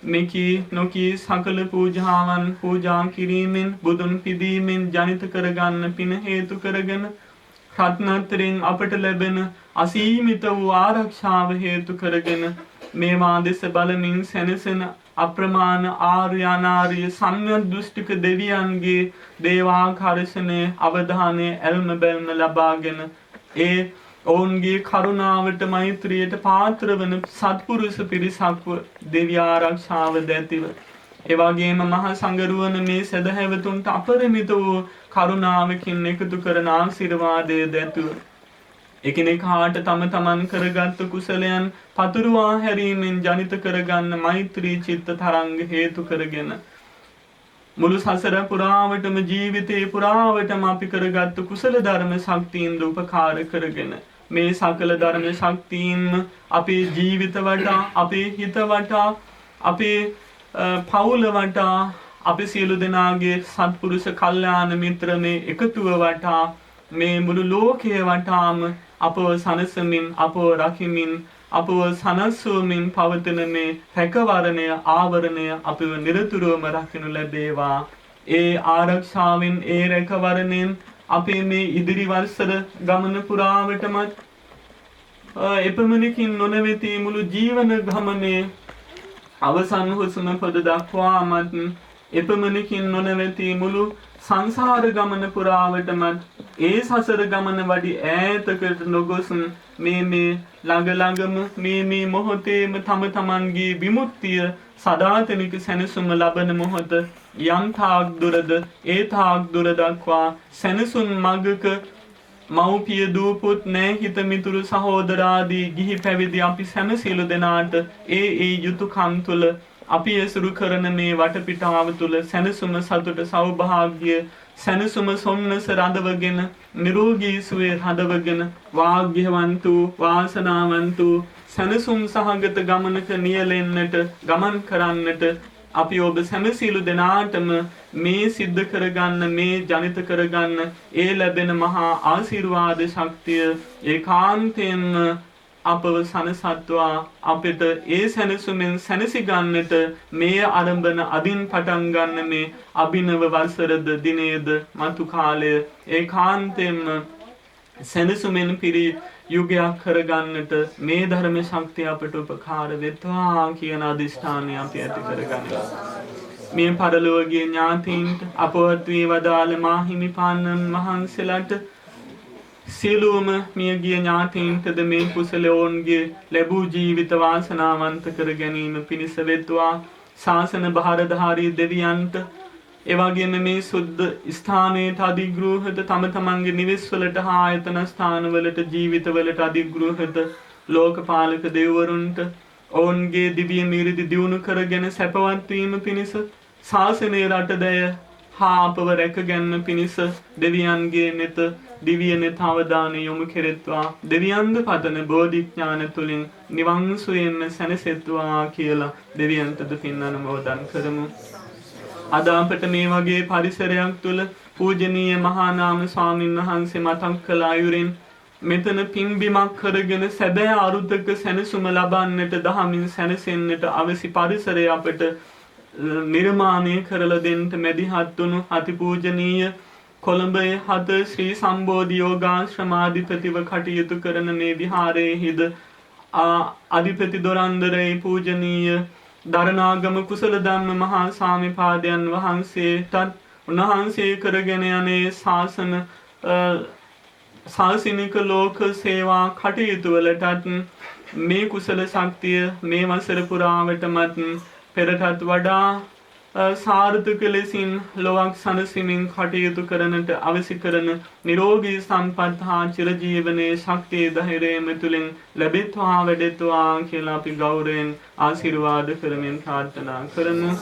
මෙකී නොකී සකල පූජාවන් පූජා කිරීමෙන් බුදුන් පිදීමෙන් ජනිත කරගන්න පින හේතු කරගෙන රත්නත්‍රයෙන් අපට ලැබෙන අසීමිත වූ ආරක්ෂාව හේතු කරගෙන මේවා දෙස බලමින් සැනසෙන අප්‍රමාණ ආර්ය අනාර්ය සම්‍යක් දෘෂ්ටික දෙවියන්ගේ දේවාකර්ෂණය අවධානය ඇල්ම බැල්ම ලබාගෙන ඒ ඔවුන්ගේ කරුණාවට මෛත්‍රියට පාත්‍ර වන සත්පුරුෂ පිරිසක්ව දෙවි ආරක්ෂාව දැතිව එවැගේම මහා සංඝරුවන මේ සදහැවතුන්ට අපරිමිත වූ කරුණාවකින් එකතු කරන ආශිර්වාදය දැතුව එකිනෙකාට තම තමන් කරගත් කුසලයන් පතුරුවා හැරීමෙන් ජනිත කරගන්න මෛත්‍රී චිත්ත තරංග හේතු කරගෙන මුළු සසර පුරාවටම ජීවිතේ පුරාවටම අපි කරගත් කුසල ධර්ම ශක්තියින් උපකාර කරගෙන මේ සකල ධර්ම ශක්තියින් අපේ ජීවිත වටා අපේ හිත වටා අපේ පවුල වටා අපි සියලු දෙනාගේ සත්පුරුෂ කල්යාණ මිත්‍ර මේ එකතුව වටා මේ මුළු ලෝකයේ වටාම අපව සනසමින් අපව රකිමින් අපව සනස්වමින් පවතින මේ රැකවරණය ආවරණය අපව නිරතුරුවම රකිනු ලැබේවා. ඒ ආරක්ෂාවෙන් ඒ රැකවරණයෙන් අපේ මේ ඉදිරි වර්ෂර ගමන පුරාවටමත් එපමණකින් නොනැවතී මුළු ජීවන ගමනේ අවසන් හුස්ම පොද දක්වාමත් එපමණකින් නොනැවතී මුළු සංසාර ගමන පුරාවටමත් ඒ සසර ගමන වඩි ඈතකට නොගොස් මේ ළඟ මේ මොහොතේම තම තමන්ගේ විමුක්තිය සදාතනික සැනසුම ලබන මොහොත යම් තාක් දුරද ඒ තාක් දුර දක්වා සැනසුම් මගක මව්පිය දූපුත් නෑහිත මිතුරු සහෝදරාදී ගිහි පැවිදි අපි සැම සියලු දෙනාට ඒ යුතුයකම් තුළ අපි ඇසුරු කරන මේ වටපිටාව තුළ සැනසුම සතුට සෞභාග්‍ය සැනසුම සොම්නස රඳවගෙන නිරෝගී සුවය රඳවගෙන වාග්යවන්ත වාසනාවන්ත සැනසුම් සහගත ගමනක නියැලෙන්නට ගමන් කරන්නට අපි ඔබ සැම සියලු දෙනාටම මේ සිද්ධ කරගන්න මේ ජනිත කරගන්න ඒ ලැබෙන මහා ආශිර්වාද ශක්තිය ඒකාන්තයෙන්ම අපව සනසත්වා අපිට ඒ සැනසුමෙන් සැනසි ගන්නට මේ ආරම්භන අදින් පටන් ගන්න මේ අභිනව වසරද දිනේද මතු කාලය ඒකාන්තයෙන්ම සැනසුමෙන් පිරි යුගයක් කරගන්නට මේ ධර්ම ශක්තිය අපට උපකාර වෙත්වා කියන අදිෂ්ඨානය අපි ඇති කරගන්නවා. මේ පරලෝකීය ඥාතීන්ට අපවත් වී වදාළ මාහිමිපාණන් වහන්සේලාට සියලුම මියගිය ඥාතීන්ටද මේ කුසලයෝන්ගේ ලැබූ ජීවිත වාසනාවන්ත කර ගැනීම පිණිස වෙත්වා. ශාසන භාරධාරී දෙවියන්ට එවැගේම මේ සුද්ධ ස්ථානයට අධිග්‍රහත තම තමන්ගේ නිවෙස්වලට හා ආයතන ස්ථානවලට ජීවිතවලට අධිග්‍රහත ලෝකපාලක දෙවිවරුන්ට ඔවුන්ගේ දිව්‍ය මිරිදි දියුණු කරගෙන සැපවත් වීම පිණිස ශාසනයේ රටදය හා අපව රැකගැන්ම පිණිස දෙවියන්ගේ නෙත දිව්‍ය නෙත අවධානය යොමු කෙරෙත්වා. දෙවියන්ද පතන බෝධිඥාන තුලින් නිවන් සුවයෙන්ම සැනසෙත්වා කියලා දෙවියන්ටද පින් අනුමෝදන් කරමු. අද අපට මේ වගේ පරිසරයක් තුළ පූජනීය මහා නාම ස්වාමීන් වහන්සේ මතක් කළ අයුරින් මෙතන පින්බිමක් කරගෙන සැබෑ අරුතක සැනසුම ලබන්නට දහමින් සැනසෙන්නට අවශ්‍ය පරිසරය අපට නිර්මාණය කරලා දෙන්න මැදිහත් වුණු අතිපූජනීය කොළඹේ 7 ශ්‍රී සම්බෝධි යෝගාශ්‍රමාධිපතිව කටයුතු කරන මේ විහාරයේහිද අධිපති දොරන්දරේ පූජනීය දරණාගම කුසල ධම්ම මහා සාමිපාදයන් වහන්සේටත් උන්වහන්සේ කරගෙන යන්නේ ශාසනික ලෝක සේවා කටයුතු වලටත් මේ කුසල ශක්තිය මේ වසර පුරාවටමත් පෙරටත් වඩා සාර්ථක ලෙසින් ලොවක් සනසමින් කටයුතු කරනට අවශ්‍ය කරන නිරෝගී සම්පත් හා චිරජීවනයේ ශක්තිය ධෛර්යය තුළින් ලැබෙත්වා වැඩෙත්වා කියලා අපි ගෞරවයෙන් ආශිර්වාද කරමින් ප්‍රාර්ථනා කරමු.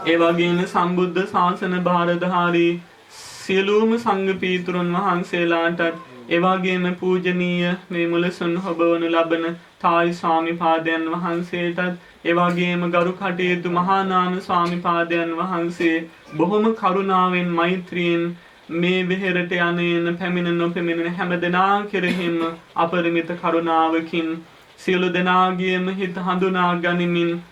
ඒ වගේම සම්බුද්ධ ශාසන භාරධාරී සියලුම සංඝ පීතුරුන් වහන්සේලාටත් ඒ වගේම පූජනීය මේ මුලසුන් හොබවනු ලබන තායි ස්වාමිපාදයන් වහන්සේටත් ඒ වගේම ගරු කටයුතු මහානාම ස්වාමිපාදයන් වහන්සේ බොහොම කරුණාවෙන් මෛත්‍රියෙන් මේ විහෙරට යන්නේන පැමිණ නොපැමිණෙන හැම දෙනා කෙරෙහිම අපරිමිත කරුණාවකින් සියලු දෙනාගේම හිත හඳුනා ගනිමින්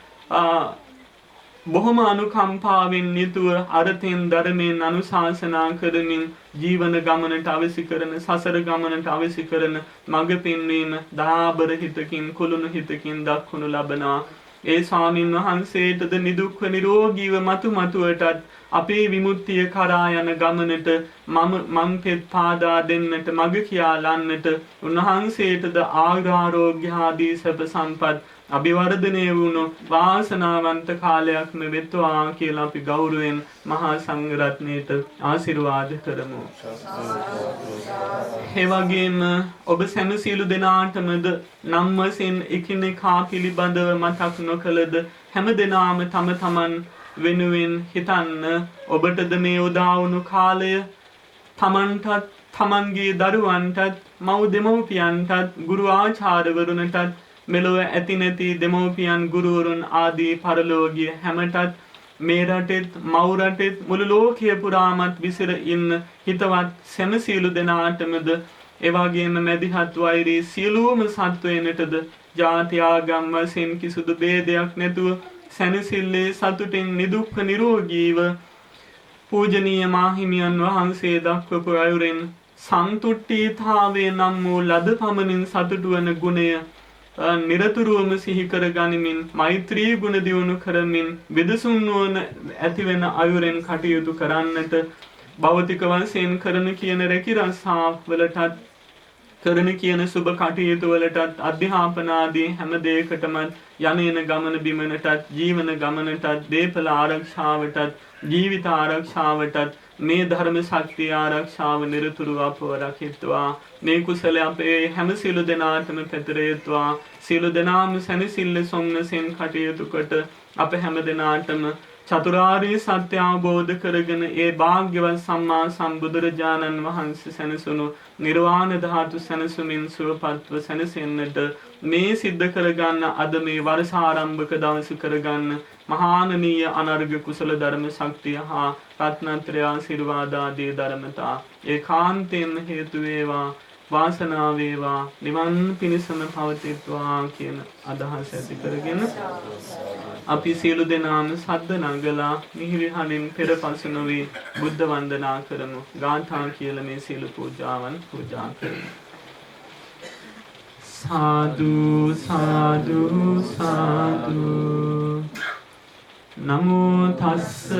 බොහොම අනුකම්පාවෙන් යුතුව අර්ථයෙන් ධර්මයෙන් අනුශාසනා කරමින් ජීවන ගමනට අවශ්‍ය කරන සසර ගමනට අවශ්‍ය කරන මඟ පෙන්වීම දාබර හිතකින් කුළුණු හිතකින් දක්වනු ලබනවා. ඒ ස්වාමින් වහන්සේටද නිදුක්ව නිරෝගීව මතුවටත් අපේ විමුක්තිය කරා යන ගමනට මම් පෙත් පාදා දෙන්නට මඟ කියාලන්නට උන්වහන්සේටද ආයුරාෝග්‍ය ආදී සැප සම්පත් අභිවර්ධනය වුණු වාසනාවන්ත කාලයක්ම වෙත්වා කියලා අපි ගෞරවයෙන් මහා සංඝරත්නයට ආශිර්වාද කරමු. ඒ වගේම ඔබ සෑම සියලු දෙනාටමද නම් වශයෙන් එකිනෙකා පිළිබඳව මතක් නොකළද හැම දෙනාම තම තමන් වෙනුවෙන් හිතන්න. ඔබටද මේ උදා වුණු කාලය තමන්ටත් තමන්ගේ දරුවන්ටත් මව් දෙමව්පියන්ටත් ගුරු ආචාර්යවරුන්ටත් මෙලොව ඇති නැති දෙමව්පියන් ගුරුවරුන් ආදී පරලෝකීය හැමටත් මේ රටෙත් මව් රටෙත් මුළු ලෝකයේ පුරාමත් විසිර ඉන්න හිතවත් සෑම සියලු දෙනාටමද එවාගේම මැදිහත් වෛරී සියලුම සත්වයනටද ජාති ආගම් වශයෙන් කිසිදු ભેදයක් නැතුව සැනසෙල්ලේ සතුටින් නිදුක්ඛ නිරෝගීව පූජනීය මාහිමියන් වහන්සේ දක්වපු අයුරින් සන්තුට්ඨීතාවේ නම් වූ ලද පමණින් සතුටු වන ගුණය නිරතුරුවම සිහි කර ගනිමින් මෛත්‍රී ගුණ දියුණු කරමින් විදසුන් නුවණ ඇතිවෙන අයුරෙන් කටයුතු කරන්නට භෞතික වශයෙන් කරන කියන රැකී රක්ෂා වලටත් කරන කියන සුබ කටයුතු වලටත් අධ්‍යාපන ආදී හැම දෙයකටම යන්නේන ගමන බිමනටත් ජීවන ගමනටත් දීපල ආරක්ෂාවටත් ජීවිත ආරක්ෂාවටත් මේ ධර්ම ශක්තිය ආරක්ෂාව නිරතුරුව අපව රැකෙත්වා. මේ කුසල අපේ හැම සියලු දෙනාටම පැතිරෙත්වා. සියලු දෙනාම සැනසෙල්ල සොම්නසෙන් කටයුතු කොට අප හැම දෙනාටම චතුරාර්ය සත්‍ය අවබෝධ කරගෙන ඒ භාග්‍යවත් සම්මා සම්බුදුරජාණන් වහන්සේ සැනසුණු නිර්වාණ ධාතු සැනසුමින් සුවපත්ව සැනසෙන්නට මේ සිද්ධ කරගන්න අද මේ වර්ෂාරම්භක දවස කරගන්න මහානනීය අනර්ඝ කුසල ධර්ම ශක්තිය හා රත්නත්‍රය ආශිර්වාද ආදී ධර්මතා ඒකාන්තයෙන් හේතු වේවා වාසනාව වේවා නිවන් පිණසම පවතිත්වා කියන අදහස ඇති කරගෙන අපි සියලු දෙනාම සද්ද නගලා මිහිරිහණින් පෙරපසු නොවි බුද්ධ වන්දනා කරමු. ගාථා කියලා මේ සියලු පූජාවන් පූජා කරමු. සාදු සාදු සාදු නමෝ තස්ස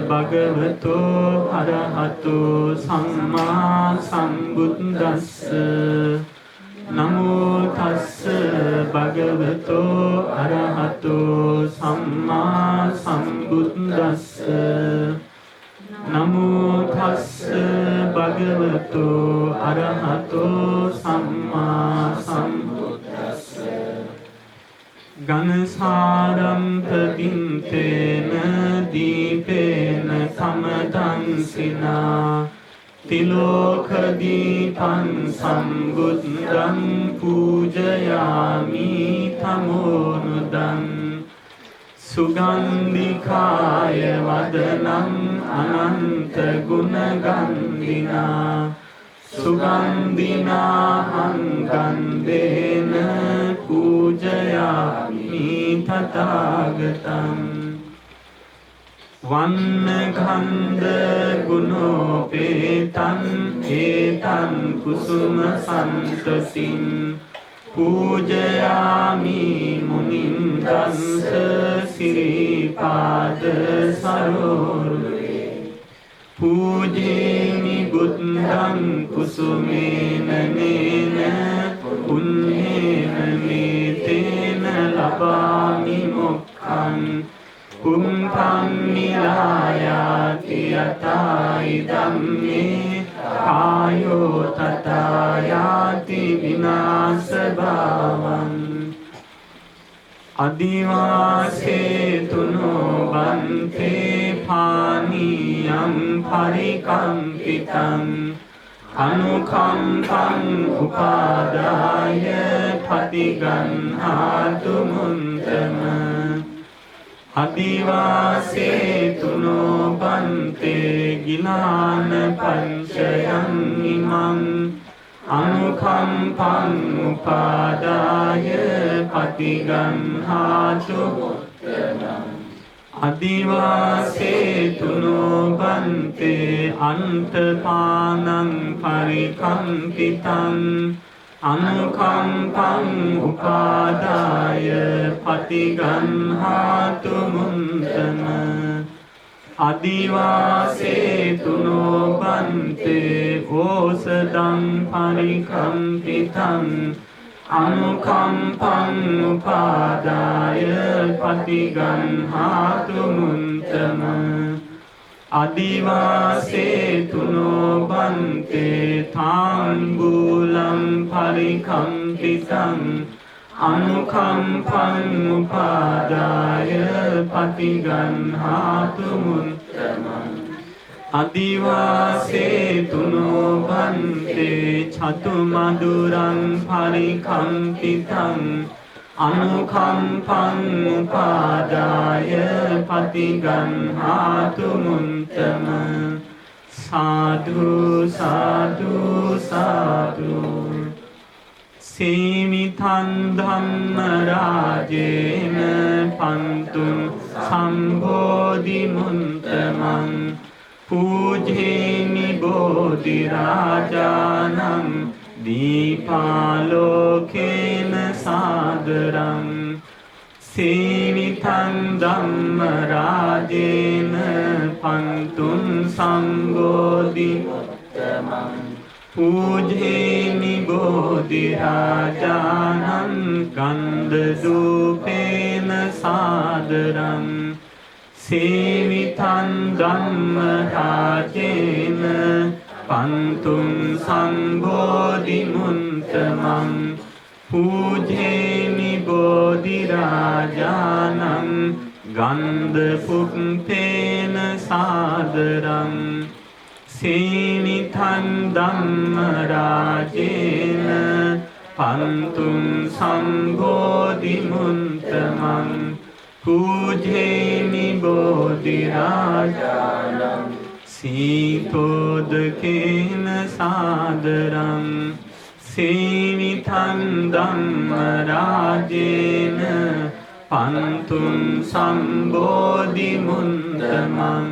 භගවතෝ අරහතෝ සම්මා සම්බුද්දස්ස නමෝ තස්ස භගවතෝ අරහතෝ සම්මා සම්බුද්දස්ස නමෝ තස්ස භගවතෝ අරහතෝ සම්මා සම්බුද්දස්ස ගනසාරම්පදින්තේන දීපේන සමදන්සිනා තිලෝකදීපං සම්බුද්ධං පූජයාමි තමෝනුදං සුගන්ධිකාය වදනං අනන්ත ගුණගන්ධිනා සුගන්ධිනාහං ගන්ධේන පූජයාමි තථාගතං වන්නගන්ධ ගුණෝපේතං ඒතං කුසුම සන්තතින් පූජයාමි මුනින්දං සිරිපාද සරෝරුවේ පූජේමි බුද්ධං කුසුමේන නේන පුඤ්ඤේන මේතේන ලබාමි මොක්ඛං කුම්පං නිරායාති යතයි ධම්මේ කායෝ තථායාති විනාශ භාවං අදිවාසේ තුනෝ බන්තේ පානියම් පරිකම්පිතං අනුකම්පං උපාදාය පතිගන්හාතු මුන්තම අදිවාසේතු නොබන්තේ ගිලාන පංචයන් ඉමං අනුකම්පං උපාදාය පතිගන්හාතු අදිවාසේතු නොබන්තේ අන්තපානං පරිකම්පිතං අනුකම්පං උපාදාය පතිගන්හාතු මුන්තම අදිවාසේතු නොබන්තේ ඕසදං පරිකම්පිතං අනුකම්පං උපාදාය පතිගන්හාතු මුන්තම අදිවාසේතු නොබන්තේ තාම්බූලං පරිකම්පිතං අනුකම්පං උපාදාය පතිගන්හාතු මුන්තම අදිවාසේතු නොබන්තේ චතුමදුරං පරිකම්පිතං අනුකම්පං උපාදාය පතිගන්හාතු මුන්තම සාදු සාදු සාදු සීමිතං ධම්ම රාජේන පන්තුං සම්බෝධි මුන්තමං පූජේමි බෝධි රාජානං දීපාලෝකේන සාදරං සීමිතං ධම්ම රාජේන පන්තුං සම්බෝධි මුත්තමං පූජේමි බෝධි රාජානං ගන්ධ දූපේන සාදරං සීමිතං ධම්ම රාජේන පන්තුං සම්බෝධි මුන්තමං පූජේමි බෝධි රාජානං ගන්ධ පුප්පේන සාදරං සීමිතං ධම්ම රාජේන පන්තුං සම්බෝධි මුන්තමං පූජේමි බෝධි රාජානං සීතෝදකේන සාදරං සීමිතං ධම්ම රාජේන පන්තුං සම්බෝධි මුන්තමං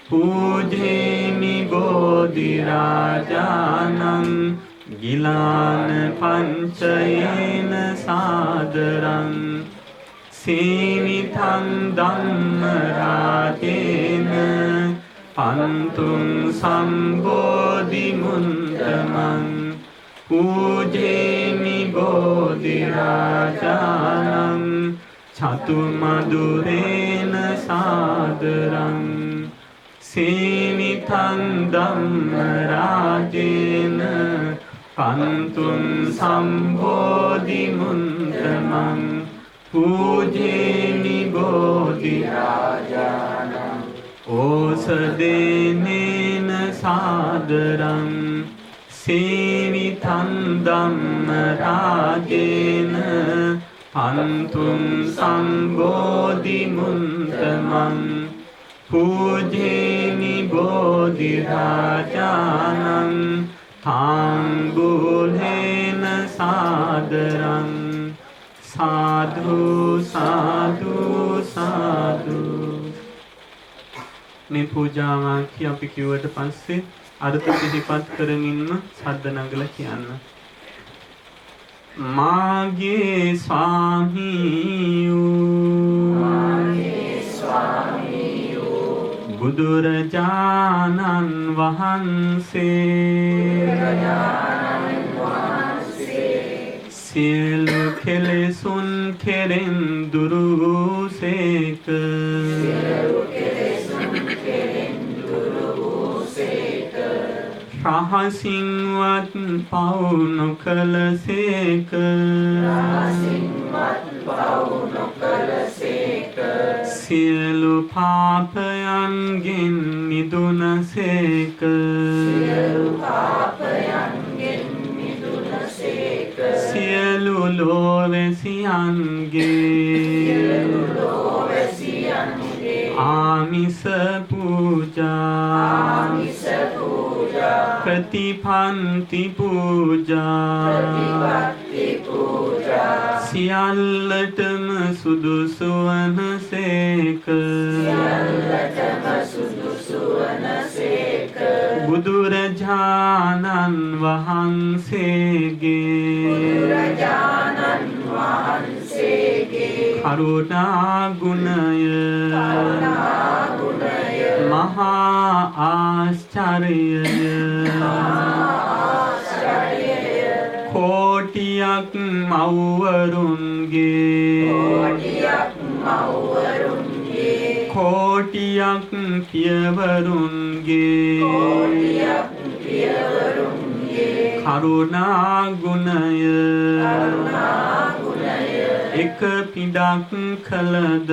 පූජේමි බෝධි රාජානං ගිලාන පංචයේන සාදරං සීමිතං ධම්ම රාජේන පන්තුං සම්බෝධි මුන්තමං පූජේමි බෝධි රාජානං චතුමදුරේන සාදරං සීමිතං ධම්ම රාජේන පන්තුං සම්බෝධි මුන්තමං පූජේමි බෝධි රාජානං ඕසදේනේන සාදරං සීමිතං ධම්ම රාජේන පන්තුං සම්බෝධි මුන්තමං පූජේමි බෝධි රාජානං තාම්බූලේන සාදරං සාදු සාදු සාදු මේ පූජාවාක්‍ය අපි කිව්වට පස්සේ අර්ථ පිළිපත් කරමින්ම සද්ද නගලා කියන්න. මාගේ ස්වාමීයෝ බුදුරජාණන් වහන්සේ සියලු කෙලෙසුන් කෙරෙන් දුරුසේක රහසින්වත් පව් නොකළසේක සියලු පාපයන්ගෙන් මිදුනසේක සියලු ලෝවැසියන්ගේ ආමිස පූජා ප්‍රතිපන්ති පූජා සියල්ලටම සුදුසු වනසේක බුදුරජාණන් වහන්සේගේ කරුණා ගුණය මහා ආශ්චර්යය කෝටියක් කෝටියක් පියවරුන්ගේ කරුණා ගුණය එක පිඩක් කළද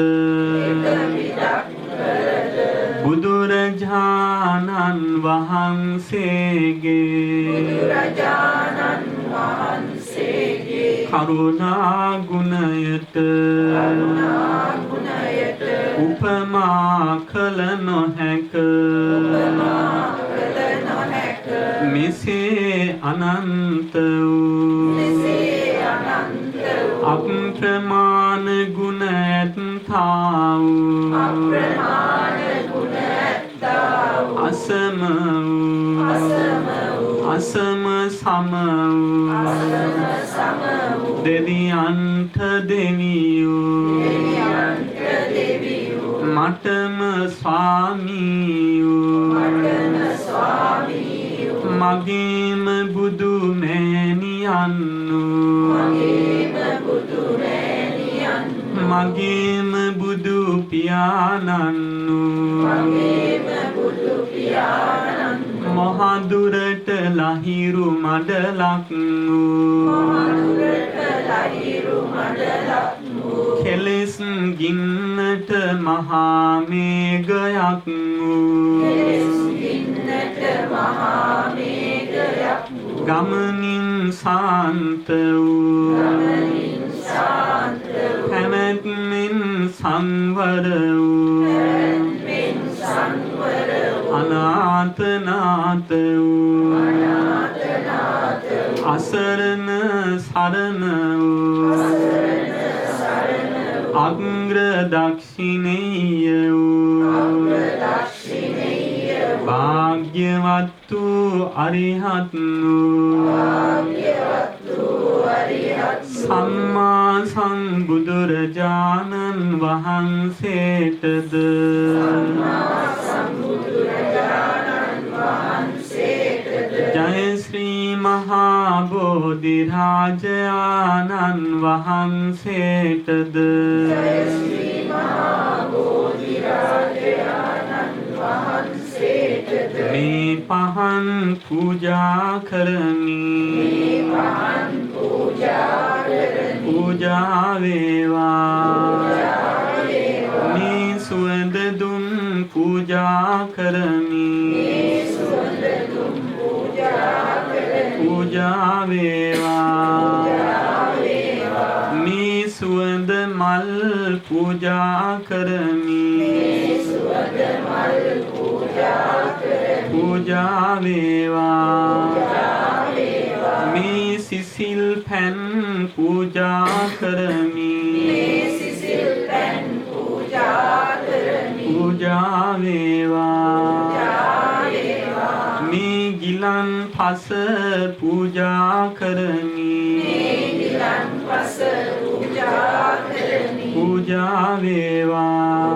බුදුරජාණන් වහන්සේගේ කරුණා ගුණයට උපමා කළ නොහැක මෙසේ අනන්ත වූ අප්‍රමාණ ගුණ ඇත්තා වූ අසම වූ අසම සම වූ දෙවියන්ට දෙවියෝ මටම ස්වාමී වූ මගේම බුදු මෑණියන්නු මගේම බුදු පියාණන්නු මහදුරට ලහිරු මඩලක් කෙලෙස් ගින්නට මහා මේඝයක් ගමනින් සාන්ත වූ පැවැත්මෙන් සංවර වූ අනාථනාත වූ අසරණ සරණ වූ අග්‍ර දක්ෂිණේය වූ භාග්‍යවත් වූ අරිහත් වූ සම්මා සම්බුදුරජාණන් වහන්සේටද ජය ශ්‍රී මහා බෝධිරාජානන් වහන්සේටද මේ පහන් පූජා කරමි පූජා වේවා මේ සුවඳ දුම් පූජා කරමි පූජා වේවා මේ සුවඳ මල් පූජා කරමි පූජා වේවා මේ සිසිල් පැන් පූජා කරමි පූජා වේවා මේ ගිලන් පස පූජා කරමි පූජා වේවා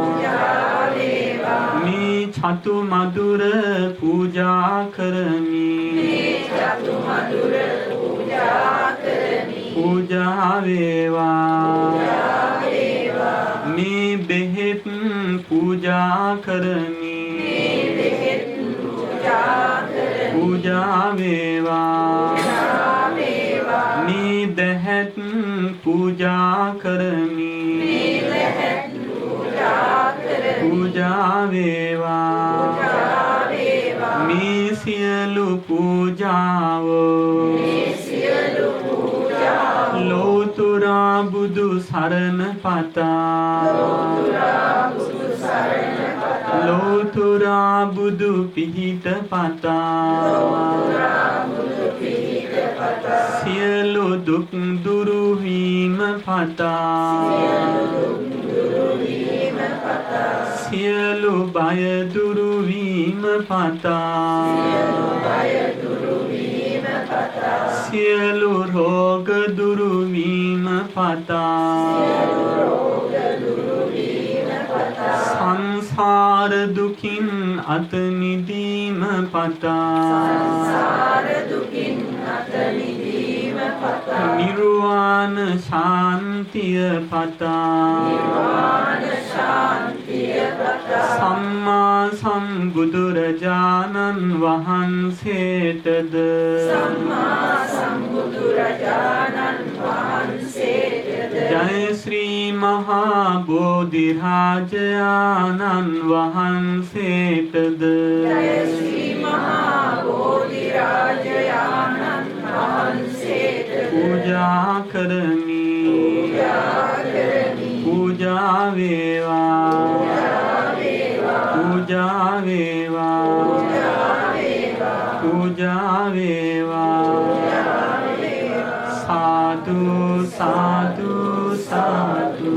මේ චතු මధుර පූජා කරමි පූජා වේවා මේ බෙහෙත් පූජා කරමි පූජා වේවා මේ දැහැත් පූජා කරමි පූජා වේවා මේ සියලු පූජාව ලෝතුරා සරණ පතා ලෝතුරා බුදු පිහිට පතා සියලු දුක් දුරු වීම පතා සියලු බය දුරු වීම පතා සියලු රෝග දුරු වීම පතා සංසාර දුකින් අත මිදීම පතා නිර්වාණ ශාන්තිය පතා සම්මා සම්බුදුරජාණන් වහන්සේටද ජය ශ්‍රී මහා බෝධිරාජයාණන් වහන්සේටද පූජා කරමි පූජා වේවා පූජා වේවා පූජා වේවා සාදු සාදු සාදු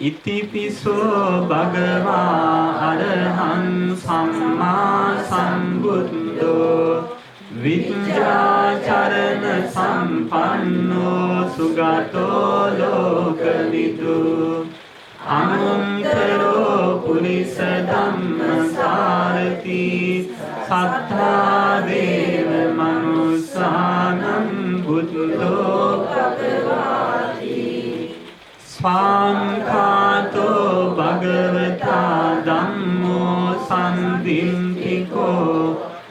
ඉතිපිසෝ භගවා අරහං සම්මා සම්බුද්ධෝ විඤ්ඤාචරණ සම්පන්නෝ සුගතෝ ලෝකවිදු අනුන්තරෝ පුරිස ධම්මසාරති සත්තා දේව මනුස්සානං බුද්ධෝ භගවාති ස්වාංඛාතෝ භගවතා ධම්මෝ සම්දින්තිකෝ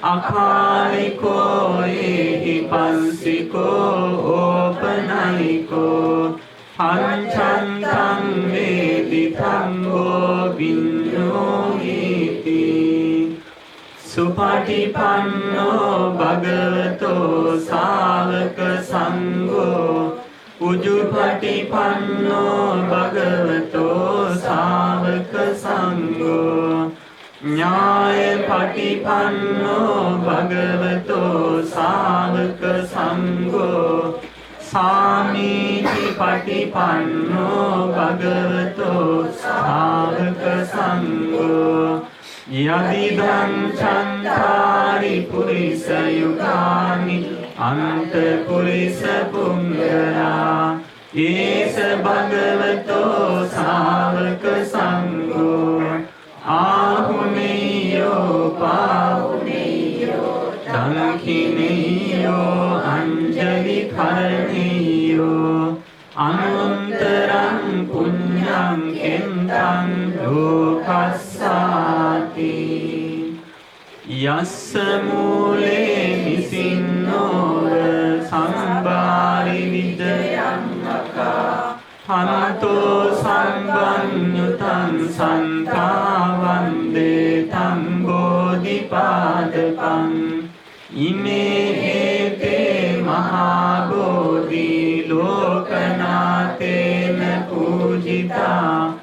අකාලිකෝ ඒහි පන්සිකෝ ඕපනයිකෝ පංචන්තං වේදිතං වෝ විඤ්ඤෝහිති සුපටිපන්නෝ භගවතෝ ශාවක සංඝෝ උජුපටිපන්නෝ භගවතෝ ශාවක සංඝෝ ඥාය පටිපන්නෝ භගවතෝ ශාවක සංඝෝ සාමීචි පටිපන්නෝ භගවතෝ ශාවක සංඝෝ යදිදං චන්තාරි පුරිස යුගානි අන්ත පුරිස පුංගලා ඒස භගවතෝ ශාවක සංඝෝ ආහුනේයෝ පාහුනේයෝ දංඛිනේයෝ අංජලි කරණේයෝ අනුන්තරං පුඤ්ඤං කෙන්තං ලෝකස්සාති යස්ස මූලේ නිසින්නෝර සම්බාරි විජයං හන්තෝ සම්බන්්‍යුතං සන්තාවන්දේ තං බෝධිපාදකං ඉමේ හේතේ මහා බෝධි ලෝකනාතේන පූජිතා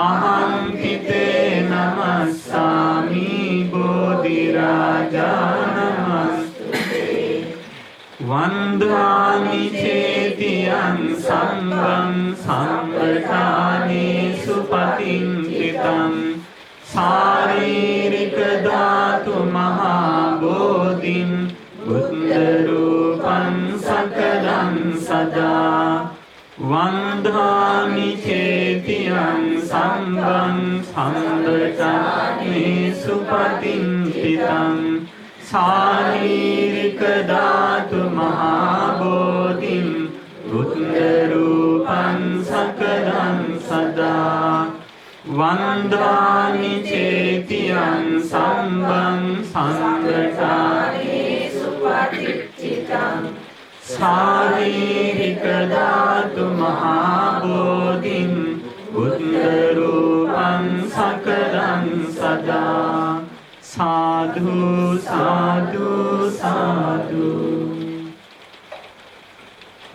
අහං පිතේ නමස්සාමි බෝධිරාජානමස්තුතේ වන්දාමි චේතියං සංඝං සම්පඨානේසු පතිංචිතං ශාරීරික ධාතු මහා බෝධින් බුද්ධ රූපං සකලං සදා වන්දාමි චේතියං සංඝං සම්පඨානේසු පතිංචිතං ශාරීරික ධාතු මහා බෝධින් බුද්ධ රූපං සකලං සදා වන්දාමි චේතියං සංඝං සම්පඨානේසු පතිංචිතං ශාරීරික ධාතු මහා බෝධින් බුද්ධ රූපං සකලං සදා साधु साधु साधु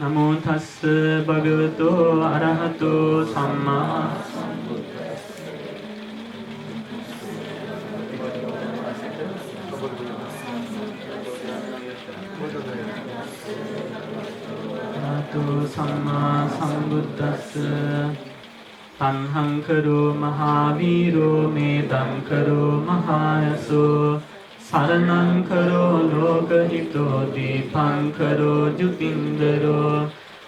නමෝ තස්ස භගවතෝ අරහතෝ සම්මා සම්මා සම්බුද්දස්ස තණ්හං කරෝ මහාවීරෝ මේදං කරෝ මහායසෝ සරණං කරෝ ලෝකහිතෝ දීපං කරෝ ජුතින්දරෝ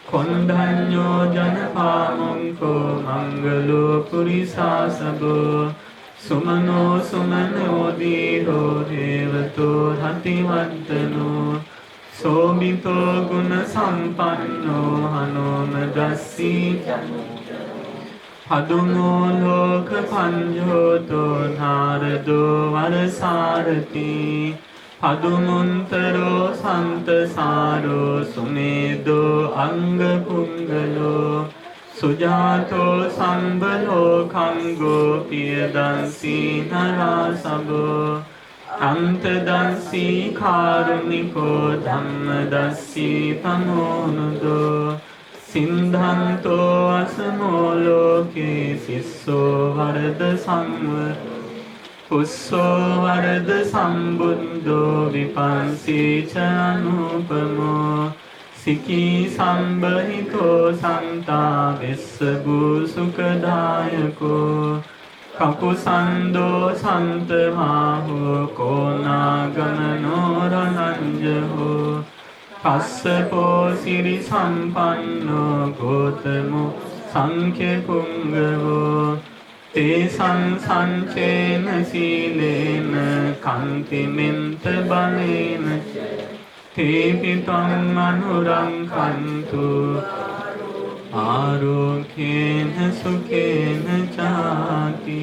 කොණ්ඩඤ්ඤෝ ජනපාමුංකෝ මංගලෝ පුරිසාසබෝ සුමනෝ සුමනෝ දීරෝ දේවතෝ රතිවර්ධනෝ සෝමිතෝ ගුණ සම්පන්නෝ හනෝමදස්සී පදුමෝ ලෝක පඤ්ඤෝතෝ නාරදෝ වරසාරති පදුමුන්තරෝ සන්තසාරෝ සුමේදෝ අංග පුංගලෝ සුජාතෝ සම්බලෝ කංගෝ පියදන්සී නරාසබෝ අන්තදස්සී කාරුණිකෝ ධම්මදස්සී තමෝනුදෝ සින්ධන්තෝ අසමෝ ලෝකේ සිස්සෝ වරද පුස්සෝ වරද සම්බුද්ධෝ විපංසී ච අනුපමෝ සිකී සම්බහිතෝ සන්තා වෙස්සභූ සුඛදායකෝ කකුසන්දෝ සන්තමාහෝ කෝනාගමනෝ රණංජහෝ පස්සපෝ සිරි සම්පන්නෝ ගෝතමෝ සංඛ්‍ය පුංගවෝ තේසං සංචේන සීලේන කන්තිමෙන්ත බලේන තේපි ත්වං මනුරංකන්තු ආරෝග්‍යේන සුඛේන චාති